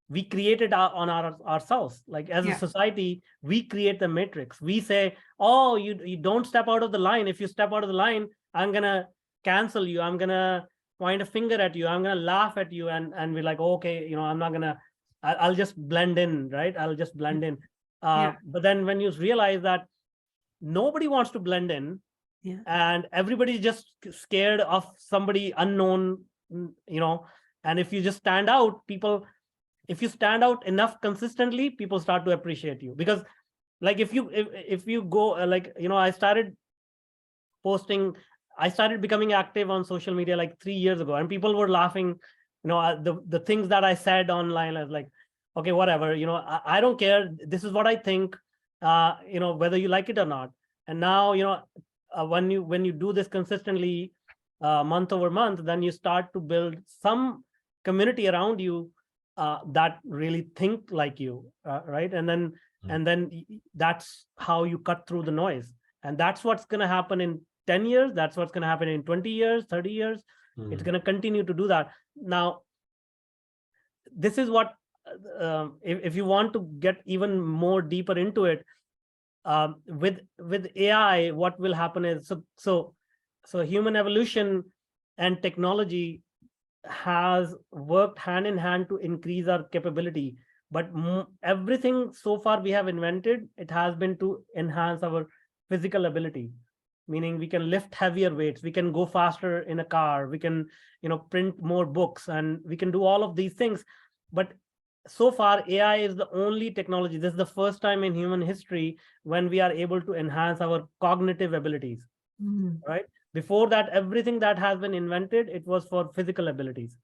we create it on ourselves. Like as a society, we create the matrix. We say, oh, you don't step out of the line. If you step out of the line, I'm gonna cancel you. I'm gonna point a finger at you. I'm gonna laugh at you, and we're like, okay, I'm not gonna. I'll just blend in, right? I'll just blend in. But then when you realize that nobody wants to blend in, and everybody's just scared of somebody unknown, and if you just stand out, if you stand out enough consistently, people start to appreciate you. Because like if you go I started becoming active on social media like 3 years ago, and people were laughing, the things that I said online. I was like, okay, whatever, I don't care. This is what I think, whether you like it or not. And now, when you do this consistently, month over month, then you start to build some community around you that really think like you, right? And then that's how you cut through the noise. And that's what's going to happen in 10 years. That's what's going to happen in 20 years, 30 years. It's going to continue to do that. Now, this is what, if you want to get even more deeper into it, with AI, what will happen is, so human evolution and technology has worked hand in hand to increase our capability. But everything so far we have invented, it has been to enhance our physical ability. Meaning we can lift heavier weights, we can go faster in a car, we can, print more books, and we can do all of these things. But so far, AI is the only technology. This is the first time in human history when we are able to enhance our cognitive abilities, right? Before that, everything that has been invented, it was for physical abilities.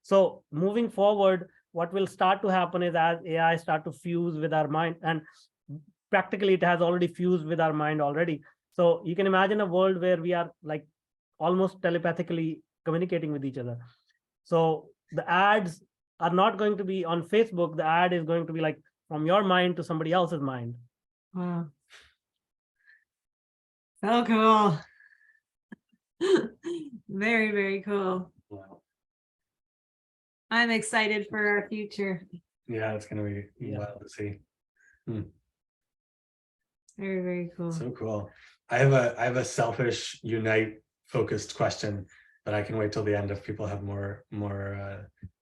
So moving forward, what will start to happen is as AI start to fuse with our mind, and practically it has already fused with our mind already. So you can imagine a world where we are like almost telepathically communicating with each other. So the ads are not going to be on Facebook. The ad is going to be like from your mind to somebody else's mind. Wow. So cool. Very, very cool. Wow. I'm excited for our future. Yeah, it's going to be wild to see. Very, very cool. So cool. I have a selfish Unite focused question, but I can wait till the end if people have more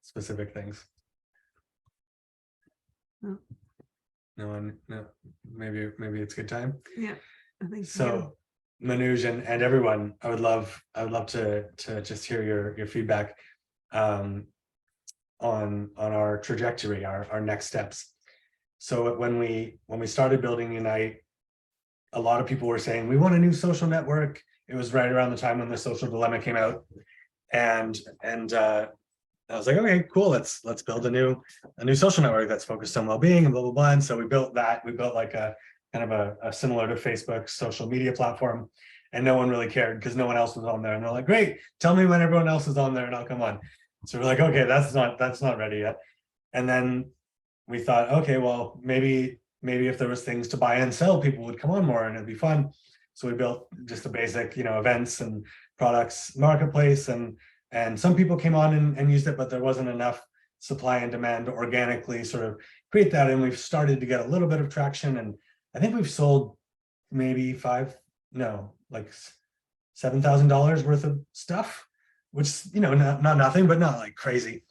specific things. Oh. No one, no, maybe it's good time. Yeah, I think so. Manuj and everyone, I would love to just hear your feedback on our trajectory, our next steps. So when we started building Unite, a lot of people were saying we want a new social network. It was right around the time when the social dilemma came out, and I was like, okay, cool, let's build a new social network that's focused on well-being and blah blah blah. And so we built that. We built like a kind of a similar to Facebook social media platform, and no one really cared because no one else was on there. And they're like, great, tell me when everyone else is on there and I'll come on. So we're like, okay, that's not ready yet. And then we thought, okay, well, maybe if there was things to buy and sell, people would come on more and it'd be fun. So we built just a basic, events and products marketplace, and some people came on and used it, but there wasn't enough supply and demand to organically sort of create that. And we've started to get a little bit of traction, and I think we've sold maybe $7,000 worth of stuff, which, not nothing, but not like crazy.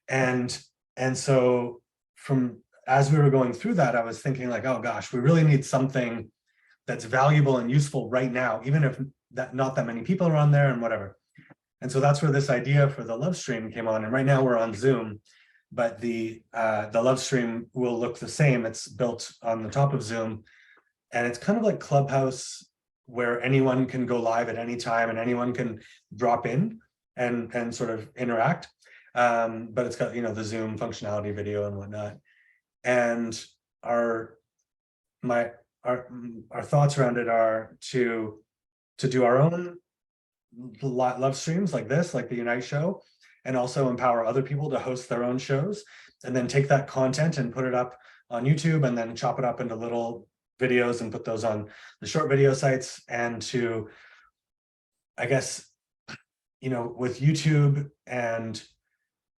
And so as we were going through that, I was thinking like, oh gosh, we really need something that's valuable and useful right now, even if not that many people are on there and whatever. And so that's where this idea for the love stream came on. And right now we're on Zoom, but the love stream will look the same. It's built on the top of Zoom, and it's kind of like Clubhouse, where anyone can go live at any time and anyone can drop in and sort of interact. But it's got, you know, the Zoom functionality, video and whatnot. And our thoughts around it are to do our own love streams like this, like the Unite show, and also empower other people to host their own shows, and then take that content and put it up on YouTube, and then chop it up into little videos and put those on the short video sites. And to, I guess, you know, with YouTube and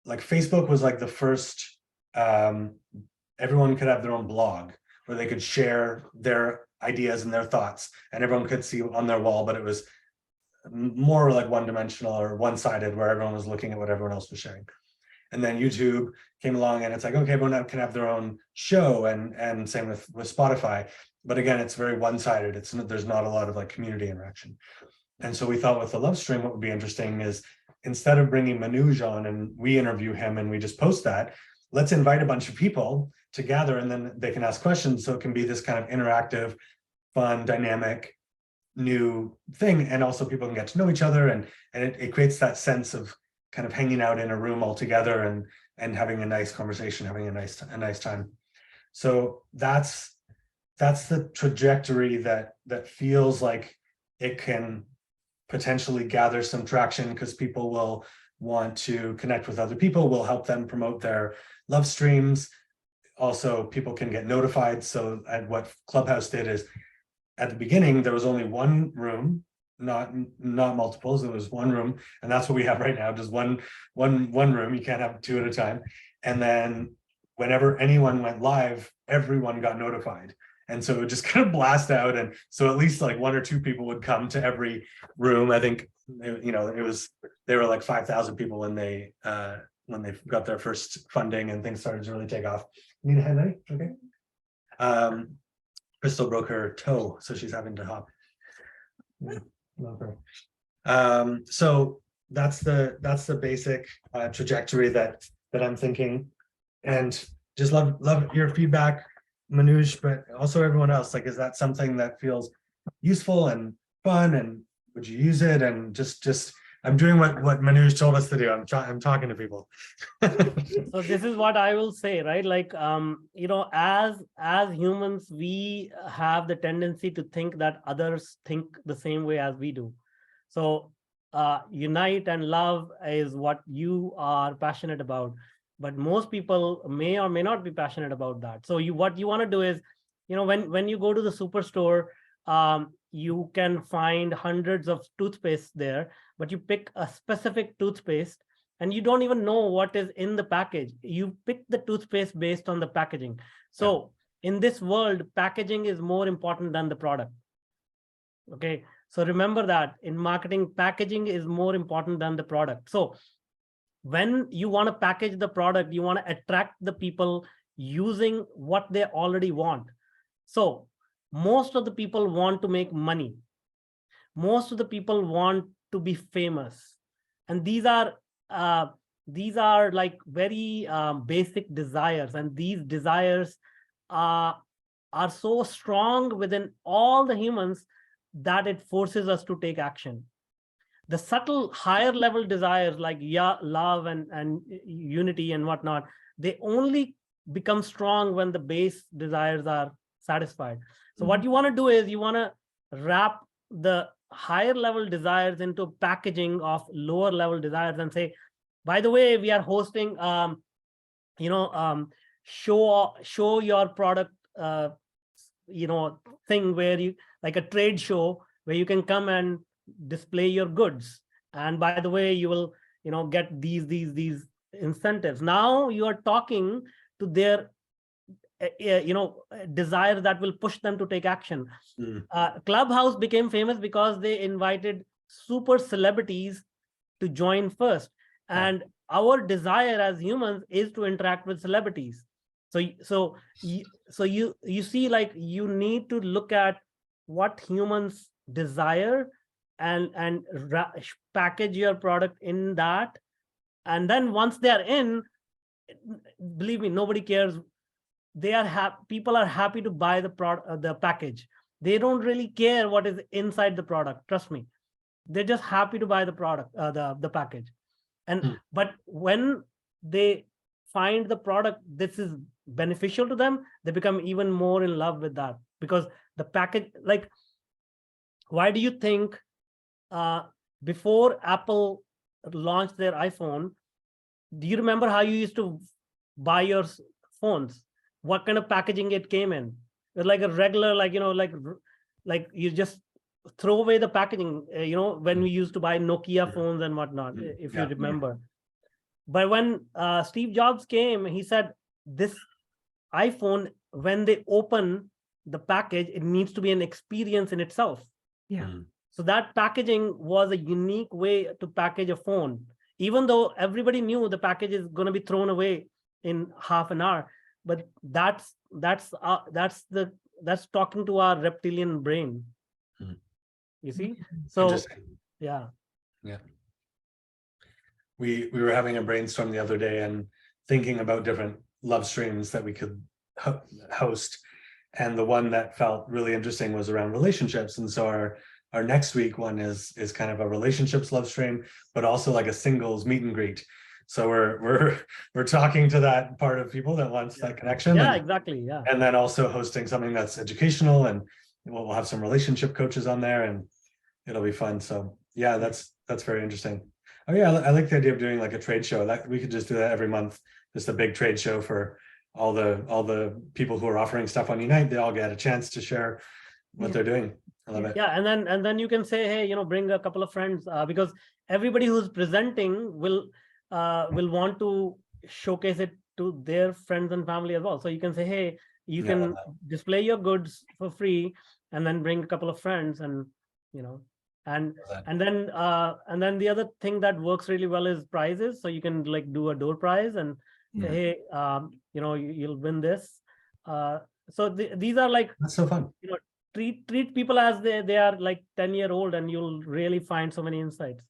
like Facebook was like the first, everyone could have their own blog where they could share their ideas and their thoughts, and everyone could see on their wall, but it was more like one-dimensional or one-sided, where everyone was looking at what everyone else was sharing. And then YouTube came along, and it's like, okay, everyone can have their own show, and same with Spotify. But again, it's very one-sided. There's not a lot of like community interaction. And so we thought with the love stream, what would be interesting is, instead of bringing Manuj on and we interview him and we just post that, let's invite a bunch of people to gather, and then they can ask questions. So it can be this kind of interactive, fun, dynamic, new thing. And also people can get to know each other, and it creates that sense of kind of hanging out in a room all together and having a nice conversation, having a nice time. So that's the trajectory that feels like it can potentially gather some traction, because people will want to connect with other people. We'll help them promote their love streams. Also, people can get notified. So what Clubhouse did is, at the beginning, there was only one room, not multiples. There was one room, and that's what we have right now, just one room. You can't have two at a time. And then whenever anyone went live, everyone got notified. And so it would just kind of blast out. And so at least like one or two people would come to every room. I think, you know, they were like 5,000 people when they got their first funding and things started to really take off. Need a headlight? Okay. Kristall broke her toe, so she's having to hop. Love her. So that's the basic trajectory that I'm thinking, and just love your feedback, Manuj, but also everyone else. Like, is that something that feels useful and fun, and would you use it? And just I'm doing what Manuj told us to do. I'm talking to people. So this is what I will say, right? Like, you know, as humans, we have the tendency to think that others think the same way as we do. So unite and love is what you are passionate about, but most people may or may not be passionate about that. So what you want to do is, you know, when you go to the superstore, you can find hundreds of toothpaste there, but you pick a specific toothpaste and you don't even know what is in the package. You pick the toothpaste based on the packaging. So in this world, packaging is more important than the product. Okay, so remember that in marketing, packaging is more important than the product. So when you want to package the product, you want to attract the people using what they already want. So most of the people want to make money. Most of the people want to be famous. And these are like very basic desires. And these desires are so strong within all the humans that it forces us to take action. The subtle higher level desires like love and unity and whatnot, they only become strong when the base desires are satisfied. So what you want to do is you want to wrap the higher level desires into packaging of lower level desires and say, by the way, we are hosting, show your product, thing where you, like a trade show where you can come and display your goods. And by the way, you will, get these incentives. Now you are talking to their desires that will push them to take action. Clubhouse became famous because they invited super celebrities to join first, and our desire as humans is to interact with celebrities. So you see, like, you need to look at what humans desire and package your product in that. And then once they are in, believe me, nobody cares. They are happy. People are happy to buy the product, the package. They don't really care what is inside the product. Trust me, they're just happy to buy the product, the package. And but when they find the product this is beneficial to them, they become even more in love with that, because the package, like, why do you think before Apple launched their iPhone, do you remember how you used to buy your phones? What kind of packaging it came in? It was like a regular, like, you know, like you just throw away the packaging, you know, when we used to buy Nokia phones and whatnot, if you remember. But when Steve Jobs came, he said, this iPhone, when they open the package, it needs to be an experience in itself. Yeah. So that packaging was a unique way to package a phone, even though everybody knew the package is going to be thrown away in half an hour. But that's talking to our reptilian brain. You see? So yeah. We were having a brainstorm the other day and thinking about different love streams that we could host, and the one that felt really interesting was around relationships. And so our next week one is kind of a relationships love stream, but also like a singles meet and greet. So we're talking to that part of people that wants that connection. Yeah, exactly. Yeah. And then also hosting something that's educational, and we'll have some relationship coaches on there, and it'll be fun. So yeah, that's very interesting. Oh yeah, I like the idea of doing like a trade show. That we could just do that every month, just a big trade show for all the people who are offering stuff on Unite. They all get a chance to share what they're doing. I love it. Yeah, and then you can say, hey, you know, bring a couple of friends, because everybody who's presenting will want to showcase it to their friends and family as well. So you can say, hey, you can display your goods for free, and then bring a couple of friends, and you know, and then the other thing that works really well is prizes. So you can like do a door prize and say, hey, you know, you'll win this. So these are like, that's so fun. You know, treat people as they are like 10-year-old, and you'll really find so many insights.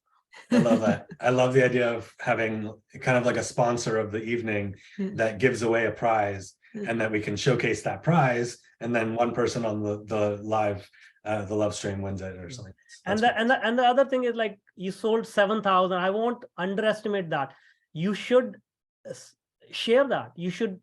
I love that. I love the idea of having kind of like a sponsor of the evening that gives away a prize, and that we can showcase that prize, and then one person on the live the love stream wins it or something. And the other thing is, like, you sold 7,000. I won't underestimate that. You should share that. You should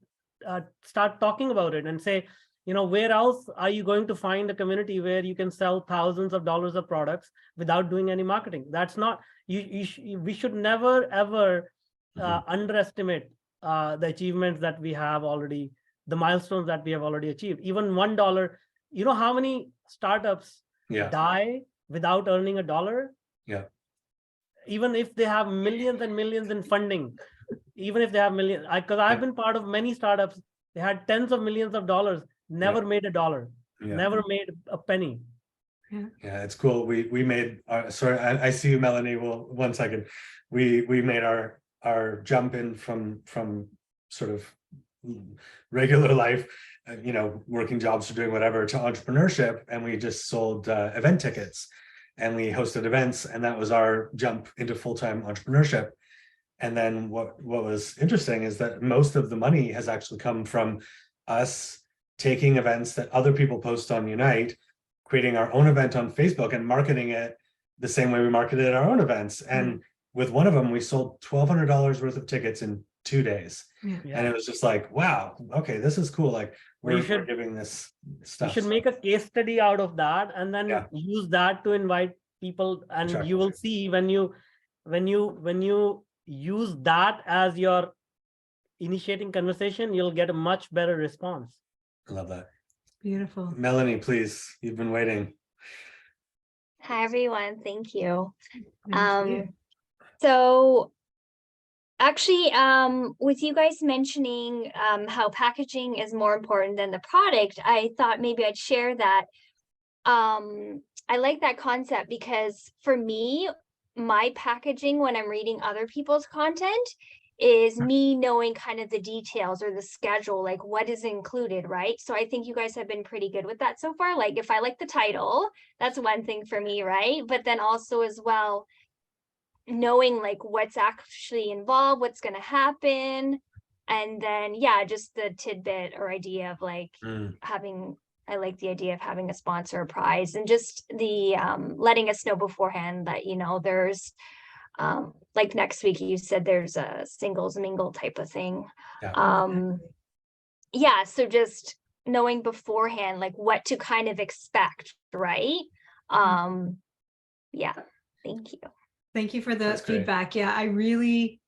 start talking about it and say, you know, where else are you going to find a community where you can sell thousands of dollars of products without doing any marketing? That's not, we should never, ever underestimate the achievements that we have already, the milestones that we have already achieved. Even $1, you know how many startups die without earning $1? Yeah. Even if they have millions and millions in funding, even if they have millions, because I've been part of many startups, they had tens of millions of dollars, never made $1, never made a penny. Yeah, it's cool. We made our, sorry, I see you, Melanie. Well, 1 second. We made our jump in from sort of regular life, you know, working jobs or doing whatever, to entrepreneurship, and we just sold event tickets, and we hosted events, and that was our jump into full-time entrepreneurship. And then what was interesting is that most of the money has actually come from us taking events that other people post on Unite, creating our own event on Facebook and marketing it the same way we marketed our own events. And with one of them, we sold $1,200 worth of tickets in 2 days. And it was just like, wow, okay, this is cool. Like we're giving this stuff. You should make a case study out of that, and then use that to invite people. And you will see when you use that as your initiating conversation, you'll get a much better response. I love that. Beautiful. Melanie, please, you've been waiting. Hi, everyone. Thank you. Thank you. So actually, with you guys mentioning how packaging is more important than the product, I thought maybe I'd share that. I like that concept because for me, my packaging when I'm reading other people's content is me knowing kind of the details or the schedule, like what is included, right? So I think you guys have been pretty good with that so far. Like if I like the title, that's one thing for me, right? But then also as well, knowing like what's actually involved, what's going to happen. And then, yeah, just the tidbit or idea of like having, I like the idea of having a sponsor or prize, and just the letting us know beforehand that, you know, there's like next week you said there's a singles mingle type of thing. Yeah, so just knowing beforehand like what to kind of expect, right? Yeah, thank you. Thank you for the That's great. feedback. Yeah, I really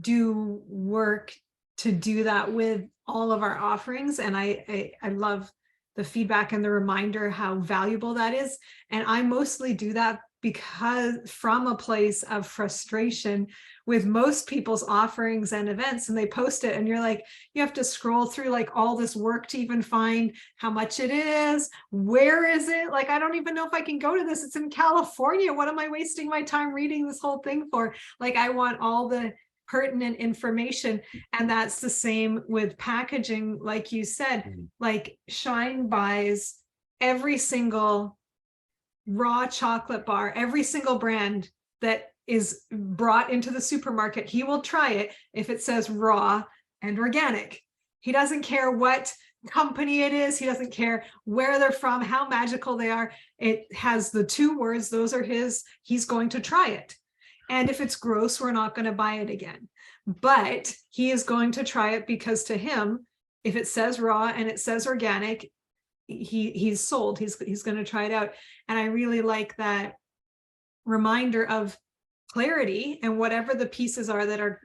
do work to do that with all of our offerings. And I love the feedback and the reminder how valuable that is. And I mostly do that because from a place of frustration with most people's offerings and events, and they post it and you're like, you have to scroll through like all this work to even find how much it is. Where is it? Like, I don't even know if I can go to this. It's in California. What am I wasting my time reading this whole thing for? Like, I want all the pertinent information. And that's the same with packaging. Like you said, like Shine buys every single raw chocolate bar, every single brand that is brought into the supermarket. He will try it if it says raw and organic. He doesn't care what company it is. He doesn't care where they're from, how magical they are. It has the two words. Those are his. He's going to try it. And if it's gross, we're not going to buy it again. But he is going to try it because to him, if it says raw and it says organic, he's sold. He's going to try it out. And I really like that reminder of clarity, and whatever the pieces are that are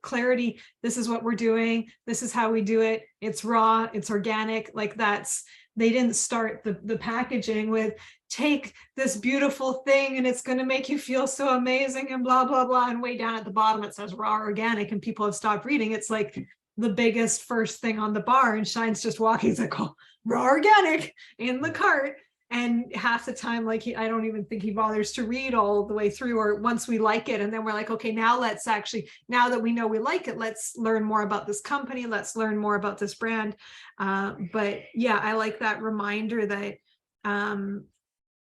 clarity. This is what we're doing. This is how we do it. It's raw. It's organic. Like that's, they didn't start the packaging with take this beautiful thing and it's going to make you feel so amazing and blah, blah, blah. And way down at the bottom, it says raw organic and people have stopped reading. It's like the biggest first thing on the bar, and Shine's just walking. He's like, oh, raw organic in the cart. And half the time, like I don't even think he bothers to read all the way through, or once we like it. And then we're like, okay, now let's actually, now that we know we like it, let's learn more about this company. Let's learn more about this brand. But yeah, I like that reminder that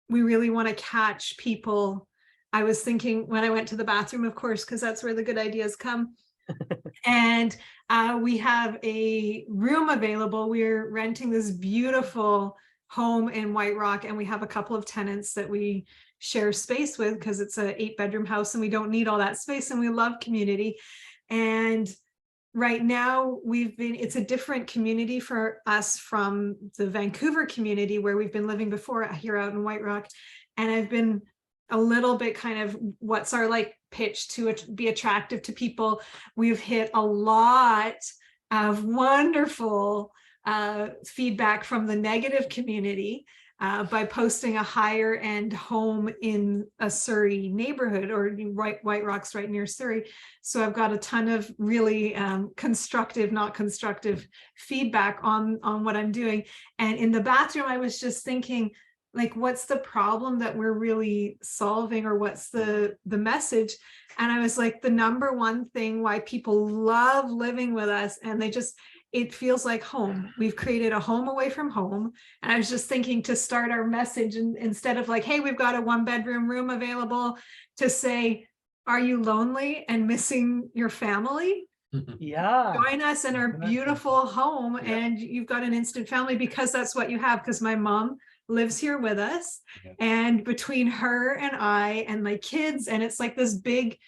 we really want to catch people. I was thinking when I went to the bathroom, of course, because that's where the good ideas come. And we have a room available. We're renting this beautiful home in White Rock, and we have a couple of tenants that we share space with because it's an 8-bedroom house and we don't need all that space, and we love community. And right now it's a different community for us from the Vancouver community where we've been living before here out in White Rock. And I've been a little bit kind of what's our like pitch to be attractive to people. We've hit a lot of wonderful feedback from the negative community by posting a higher end home in a Surrey neighborhood, or White Rock's right near Surrey. So I've got a ton of really constructive, not constructive feedback on what I'm doing. And in the bathroom, I was just thinking, like, what's the problem that we're really solving, or what's the message? And I was like, the number one thing why people love living with us, and it feels like home. We've created a home away from home. And I was just thinking to start our message, and instead of like, hey, we've got a 1-bedroom room available, to say, are you lonely and missing your family? Yeah. Join us in our beautiful home, and you've got an instant family, because that's what you have. Because my mom lives here with us, and between her and I and my kids, and it's like this big,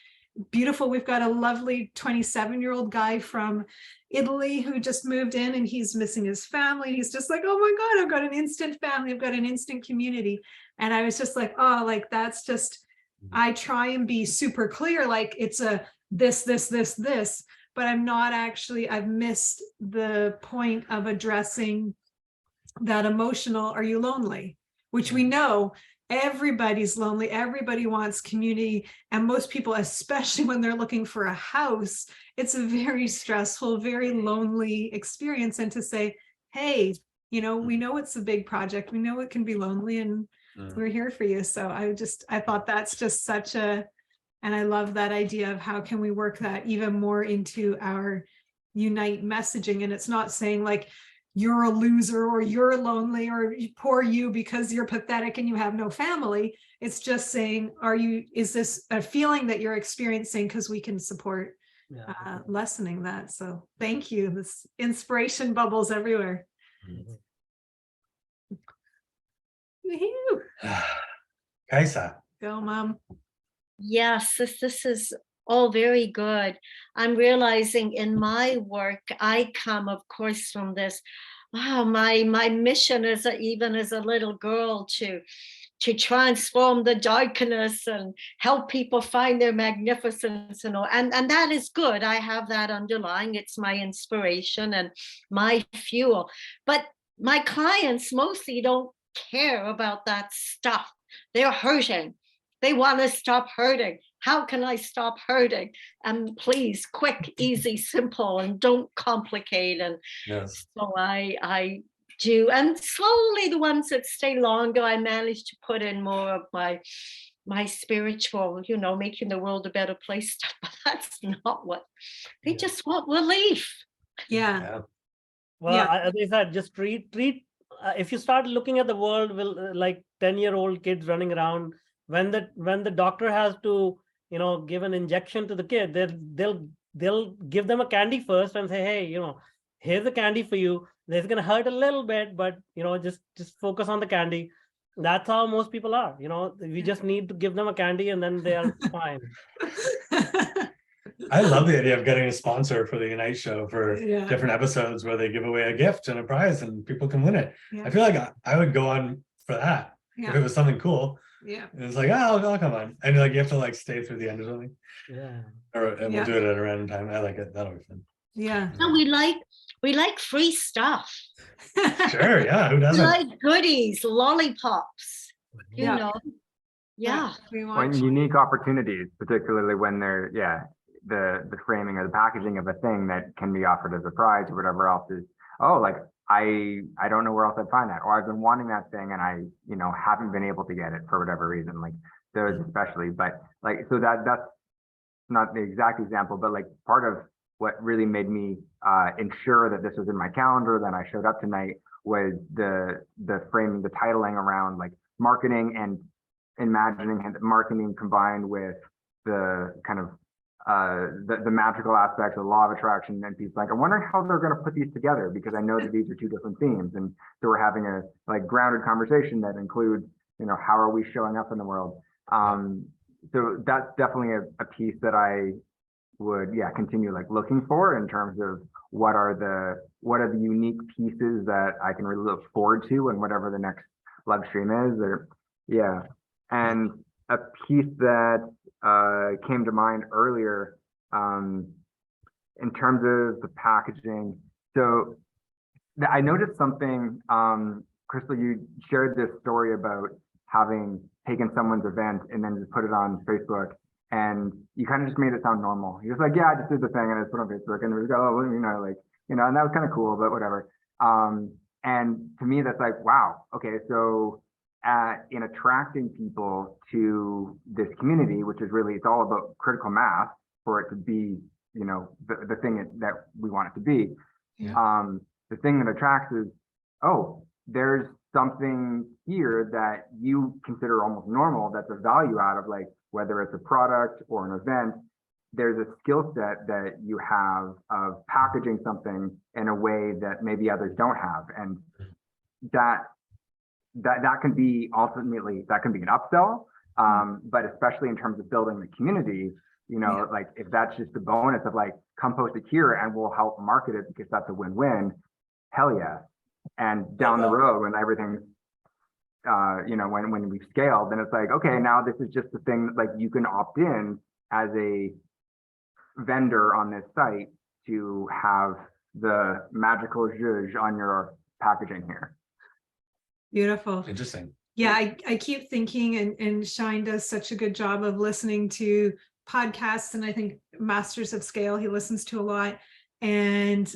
beautiful, we've got a lovely 27-year-old guy from Italy who just moved in, and he's missing his family. He's just like, oh my God, I've got an instant family. I've got an instant community. And I was just like, oh, like, that's just, I try and be super clear. Like it's a this, but I'm not actually, I've missed the point of addressing that emotional, are you lonely? Which we know everybody's lonely. Everybody wants community. And most people, especially when they're looking for a house, it's a very stressful, very lonely experience. And to say, hey, you know, we know it's a big project. We know it can be lonely, and we're here for you. So I thought that's just such a And I love that idea of how can we work that even more into our Unite messaging. And it's not saying like, you're a loser or you're lonely or poor you because you're pathetic and you have no family. It's just saying, is this a feeling that you're experiencing? Because we can support lessening that. So thank you. This inspiration bubbles everywhere. Woohoo. Kaisa. Go, Mom. Yes, this is all very good. I'm realizing in my work, I come, of course, from this. My mission is even as a little girl to transform the darkness and help people find their magnificence and all. And that is good. I have that underlying. It's my inspiration and my fuel. But my clients mostly don't care about that stuff. They're hurting. They want to stop hurting. How can I stop hurting? And please, quick, easy, simple, and don't complicate. And yes. So I do. And slowly, the ones that stay longer, I manage to put in more of my spiritual, making the world a better place stuff. But that's not what they just want relief. Yeah. Well, as I said, just treat. If you start looking at the world with like 10-year-old kids running around, when the doctor has to give an injection to the kid, they'll give them a candy first and say, hey, here's a candy for you. It's gonna hurt a little bit, but just focus on the candy. That's how most people are. We just need to give them a candy and then they are fine. I love the idea of getting a sponsor for the Unite show for different episodes where they give away a gift and a prize and people can win it. I feel like I would go on for that if it was something cool. Yeah. It's like, I'll come on. And like you have to like stay through the end or something. Yeah. And we'll do it at a random time. I like it. That'll be fun. Yeah. No, we like free stuff. Sure, yeah. Who doesn't? We like goodies, lollipops. Yeah. When unique opportunities, particularly when they're the framing or the packaging of a thing that can be offered as a prize or whatever else is, I don't know where else I'd find that, or I've been wanting that thing and I haven't been able to get it for whatever reason, like those especially. But like, so that's not the exact example, but like part of what really made me ensure that this was in my calendar, then I showed up tonight, was the framing, the titling around like marketing and imagining marketing combined with the kind of the magical aspects of the law of attraction. And people like, I'm wondering how they're going to put these together, because I know that these are two different themes. And so we're having a like grounded conversation that includes, how are we showing up in the world? So that's definitely a piece that I would continue like looking for in terms of what are the unique pieces that I can really look forward to and whatever the next live stream is, or and a piece that came to mind earlier in terms of the packaging. So I noticed something, Kristall, you shared this story about having taken someone's event and then just put it on Facebook, and you kind of just made it sound normal. You're just like, I just did the thing and I just put it on Facebook, and we go, and that was kind of cool, but whatever. And to me, that's like, wow, okay, so in attracting people to this community, which is really, it's all about critical mass for it to be, the thing that we want it to be. The thing that attracts is, there's something here that you consider almost normal, that's a value out of, like, whether it's a product or an event, there's a skill set that you have of packaging something in a way that maybe others don't have. And that can be ultimately, that can be an upsell, but especially in terms of building the community, like if that's just a bonus of like, come post it here and we'll help market it because that's a win-win, hell yeah. And down the road when everything's, when we've scaled, then it's like, okay, now this is just the thing that like you can opt in as a vendor on this site to have the magical zhuzh on your packaging here. Beautiful. Interesting. Yeah, I keep thinking, and Shine does such a good job of listening to podcasts, and I think Masters of Scale he listens to a lot. And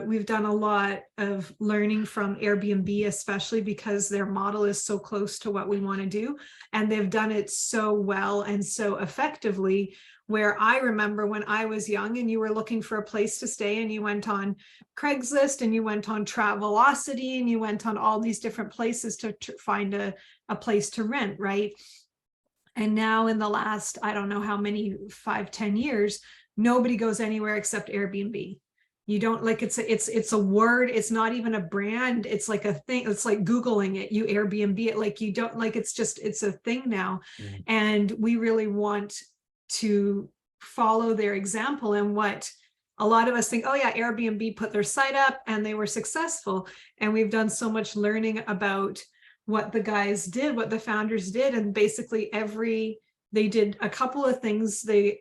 we've done a lot of learning from Airbnb, especially because their model is so close to what we want to do. And they've done it so well and so effectively, where I remember when I was young and you were looking for a place to stay and you went on Craigslist and you went on Travelocity and you went on all these different places to find a place to rent, right? And now in the last, I don't know how many, 5-10 years, nobody goes anywhere except Airbnb. You don't, like, it's a word, it's not even a brand, it's like a thing, it's like Googling it, you Airbnb it, like you don't, like, it's a thing now. And we really want to follow their example. And what a lot of us think, oh yeah, Airbnb put their site up and they were successful. And we've done so much learning about what the guys did, what the founders did. And basically they did a couple of things. Their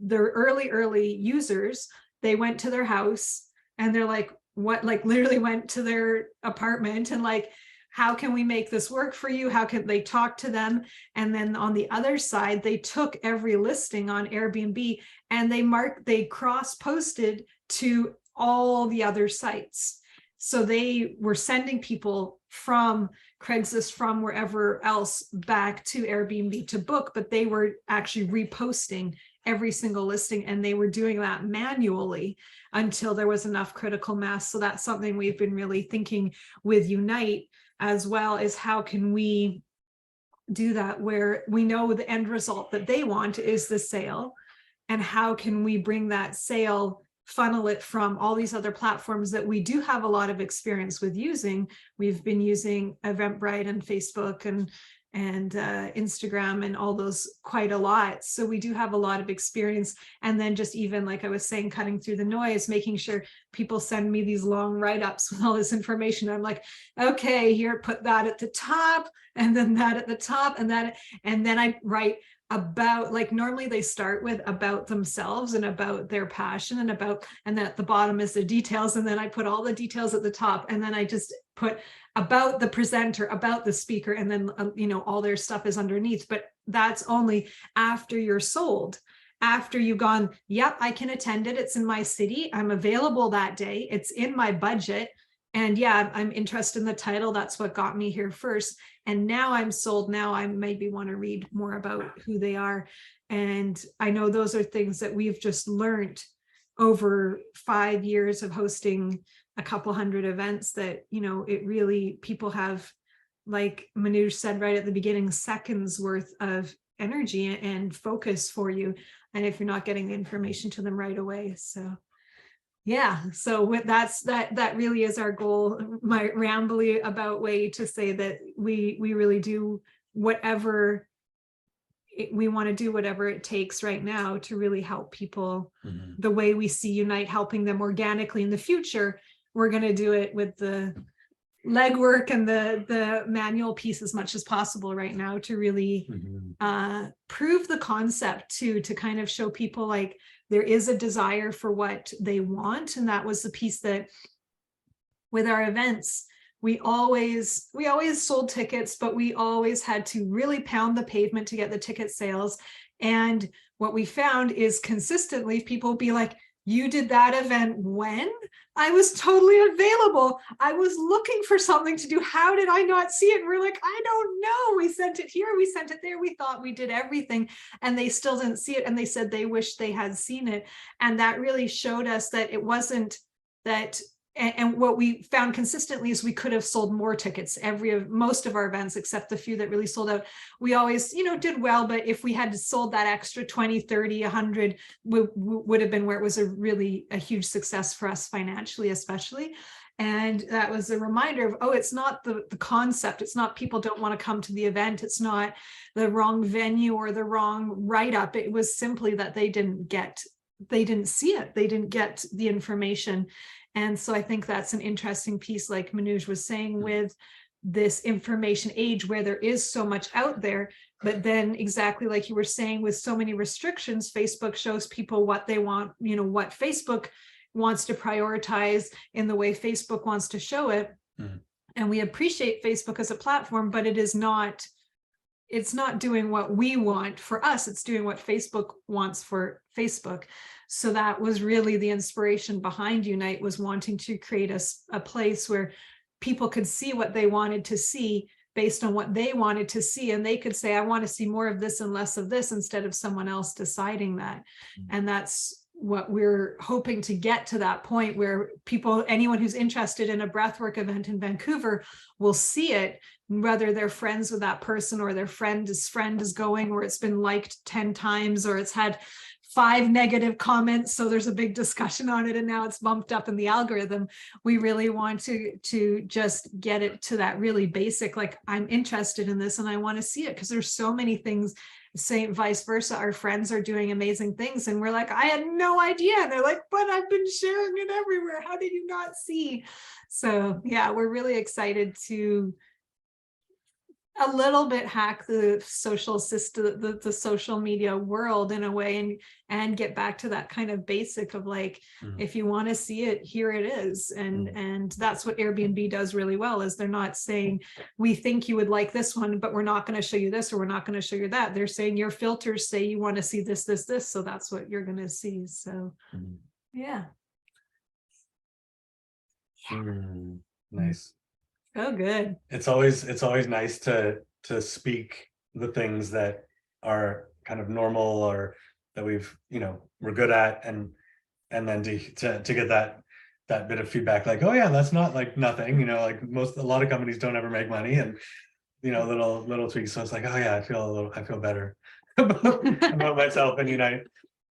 early users, they went to their house and they're like, what, like literally went to their apartment and like, how can we make this work for you? How can they talk to them? And then on the other side, they took every listing on Airbnb and they cross-posted to all the other sites. So they were sending people from Craigslist, from wherever else, back to Airbnb to book, but they were actually reposting every single listing, and they were doing that manually until there was enough critical mass. So that's something we've been really thinking with Unite, as well as how can we do that where we know the end result that they want is the sale, and how can we bring that sale, funnel it from all these other platforms that we do have a lot of experience with using. We've been using Eventbrite and Facebook and Instagram and all those quite a lot. So we do have a lot of experience. And then just even like I was saying, cutting through the noise, making sure people send me these long write-ups with all this information. I'm like, okay, here, put that at the top, and then that at the top, and that, and then I write about, like, normally they start with about themselves and about their passion and about, and then at the bottom is the details. And then I put all the details at the top, and then I just put about the presenter, about the speaker, and then, all their stuff is underneath. But that's only after you're sold. After you've gone, yep, I can attend it. It's in my city. I'm available that day. It's in my budget. And yeah, I'm interested in the title. That's what got me here first. And now I'm sold. Now I maybe want to read more about who they are. And I know those are things that we've just learned over 5 years of hosting a couple hundred events, that, it really, people have, like Manuj said right at the beginning, seconds worth of energy and focus for you. And if you're not getting the information to them right away. So yeah, so that really is our goal. My rambly about way to say that we really do whatever we want to do, whatever it takes right now to really help people the way we see Unite helping them organically. In the future, we're going to do it with the legwork and the manual piece as much as possible right now to really prove the concept to kind of show people like there is a desire for what they want. And that was the piece that with our events, we always sold tickets, but we always had to really pound the pavement to get the ticket sales. And what we found is consistently people be like, you did that event when? I was totally available. I was looking for something to do. How did I not see it? And we're like, I don't know. We sent it here, we sent it there. We thought we did everything, and they still didn't see it. And they said they wish they had seen it. And that really showed us that it wasn't that. And what we found consistently is we could have sold more tickets most of our events, except the few that really sold out. We always, did well, but if we had sold that extra 20, 30, 100, would have been where it was a huge success for us financially, especially. And that was a reminder of, oh, it's not the concept. It's not people don't want to come to the event. It's not the wrong venue or the wrong write-up. It was simply that they didn't see it. They didn't get the information. And so I think that's an interesting piece, like Manuj was saying, with this information age where there is so much out there, but then exactly like you were saying, with so many restrictions, Facebook shows people what they want, what Facebook wants to prioritize in the way Facebook wants to show it. And we appreciate Facebook as a platform, but it is not it's not doing what we want for us, it's doing what Facebook wants for Facebook. So that was really the inspiration behind Unite, was wanting to create a place where people could see what they wanted to see based on what they wanted to see. And they could say, I want to see more of this and less of this, instead of someone else deciding that. And that's what we're hoping to get to, that point where people, anyone who's interested in a breathwork event in Vancouver will see it, whether they're friends with that person or their friend is going, or it's been liked 10 times, or it's had 5 negative comments, so there's a big discussion on it and now it's bumped up in the algorithm. We really want to just get it to that really basic, like, I'm interested in this and I want to see it, because there's so many things. Same vice versa, our friends are doing amazing things and we're like, I had no idea, and they're like, but I've been sharing it everywhere, how did you not see? So yeah, we're really excited to a little bit hack the social system, the social media world in a way, and get back to that kind of basic of like, if you want to see it, here it is. And that's what Airbnb does really well, is they're not saying, we think you would like this one, but we're not going to show you this, or we're not going to show you that. They're saying your filters say you want to see this, this, this, so that's what you're going to see. So yeah. Nice. Oh, good. It's always nice to speak the things that are kind of normal, or that we're good at, and then to get that bit of feedback, like, oh yeah, that's not like nothing, like a lot of companies don't ever make money, and little tweaks. So it's like, oh yeah, I feel better about myself and Unite.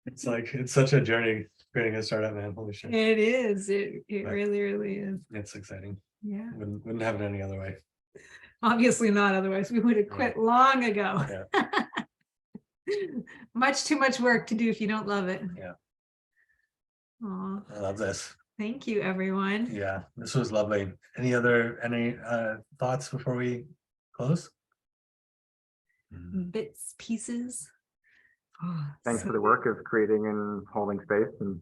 It's like, it's such a journey creating a startup, man. Holy shit. It is. It really, really is. It's exciting. Yeah. Wouldn't have it any other way. Obviously not, otherwise we would have quit long ago. Yeah. Much too much work to do if you don't love it. Yeah. Aw, I love this. thank you, everyone. Yeah, this was lovely. Any thoughts before we close? Bits, pieces. Oh, Thanks for the work of creating and holding space and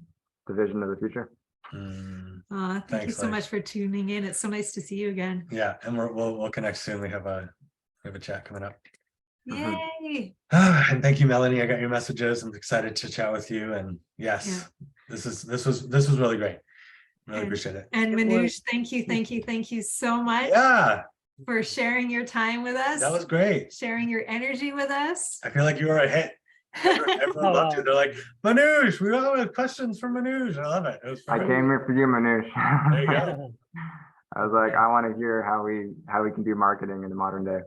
the vision of the future. Thank you Thanks, so Leigh. much for tuning in. It's so nice to see you again. Yeah, and we'll connect soon. We have a chat coming up. Yay. And thank you, Melanie. I got your messages. I'm excited to chat with you. And yes, this was really great. Really appreciate it. And Manuj, thank you so much. Yeah, for sharing your time with us. that was great. Sharing your energy with us. I feel like you were a hit. Everyone loved you. They're like, Manuj, we all have questions for Manuj. I love it. It was I perfect. came here for you, Manuj. There you go. I was like, I want to hear how we can do marketing in the modern day.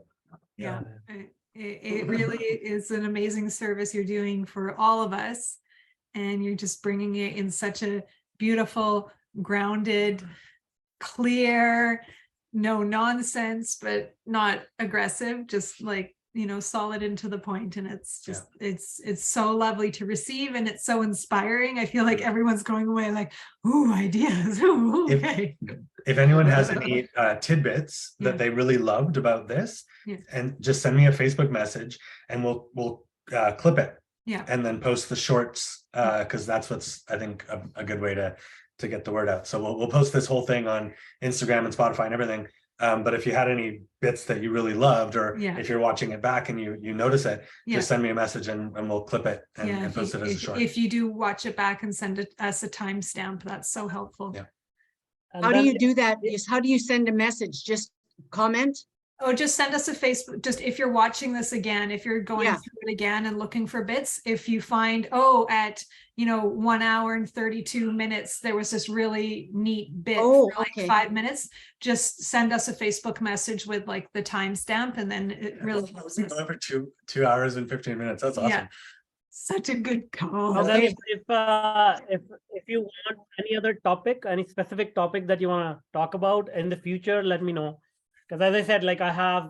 Yeah, it really is an amazing service you're doing for all of us. And you're just bringing it in such a beautiful, grounded, clear, no nonsense, but not aggressive, just like, solid and to the point. And it's just, it's so lovely to receive, and it's so inspiring. I feel like everyone's going away like, ooh, ideas. Ooh, okay. If anyone has any tidbits that they really loved about this, and just send me a Facebook message, and we'll clip it. Yeah. And then post the shorts, because that's what's, I think, a good way to get the word out. So we'll post this whole thing on Instagram and Spotify and everything. But if you had any bits that you really loved, or if you're watching it back and you notice it, just send me a message and we'll clip it and post it as a short. If you do watch it back and send us a timestamp, that's so helpful. Yeah. How do you do that? How do you send a message? Just comment? Oh, just send us a Facebook, just if you're watching this again, if you're going through it again and looking for bits, if you find, at 1 hour and 32 minutes, there was this really neat bit for like 5 minutes, just send us a Facebook message with like the timestamp, and then it really helps us. Over 2 hours and 15 minutes. That's awesome. Yeah. Such a good call. And then if you want any other topic, any specific topic that you want to talk about in the future, let me know. Because as I said, like I have,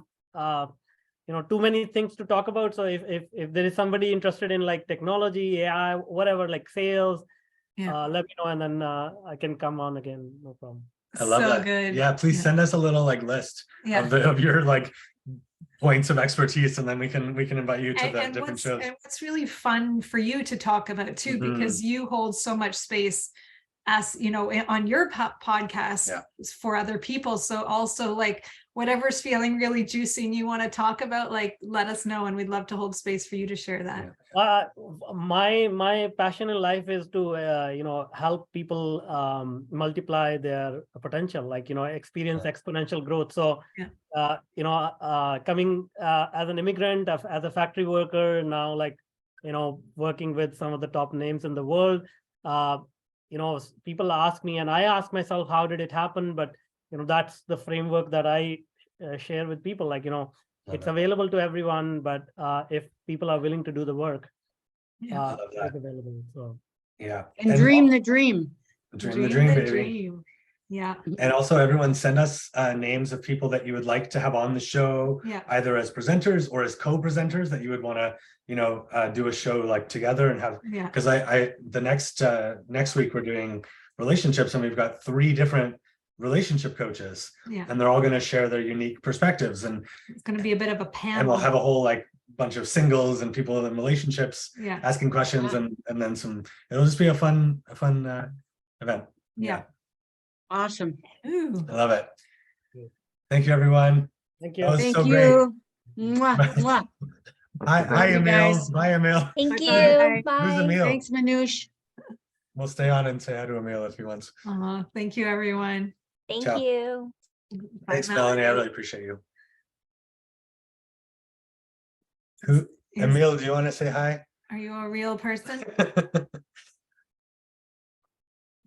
too many things to talk about. So if there is somebody interested in like technology, AI, whatever, like sales, let me know, and then I can come on again. No problem. I love that. Good. Yeah, please send us a little like list of your like points of expertise, and then we can invite you to the different shows. And what's really fun for you to talk about too, because you hold so much space as on your podcast for other people. So also like whatever's feeling really juicy and you want to talk about, like, let us know, and we'd love to hold space for you to share that. My passion in life is to help people multiply their potential, like experience exponential growth. So coming as an immigrant, as a factory worker now, like working with some of the top names in the world, people ask me and I ask myself, how did it happen? But that's the framework that I share with people, like it's available to everyone, but if people are willing to do the work, it's available. So And dream the dream. Dream the dream, baby. Dream. Yeah. And also, everyone, send us names of people that you would like to have on the show, either as presenters or as co-presenters that you would want to, do a show like together and have. Because the next week we're doing relationships, and we've got 3 different relationship coaches, and they're all going to share their unique perspectives, and it's going to be a bit of a panel. And we'll have a whole bunch of singles and people in relationships asking questions, and then some. It'll just be a fun event. Yeah. Awesome. Ooh. I love it. Thank you, everyone. Thank you. That was Thank so you. great. Mwah, mwah. Hi, you Emil. guys. Bye, Emil. Thank Bye-bye. you. Bye. Who's Emil? Thanks, Manuj. We'll stay on and say hi to Emil if he wants. Thank you, everyone. Thank Ciao. you. Bye, Thanks, Melanie. I really appreciate you. Emil, do you want to say hi? Are you a real person?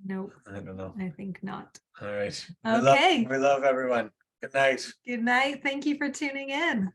Nope. I don't know. I think not. All right. Okay. We love everyone. Good night. Good night. Thank you for tuning in.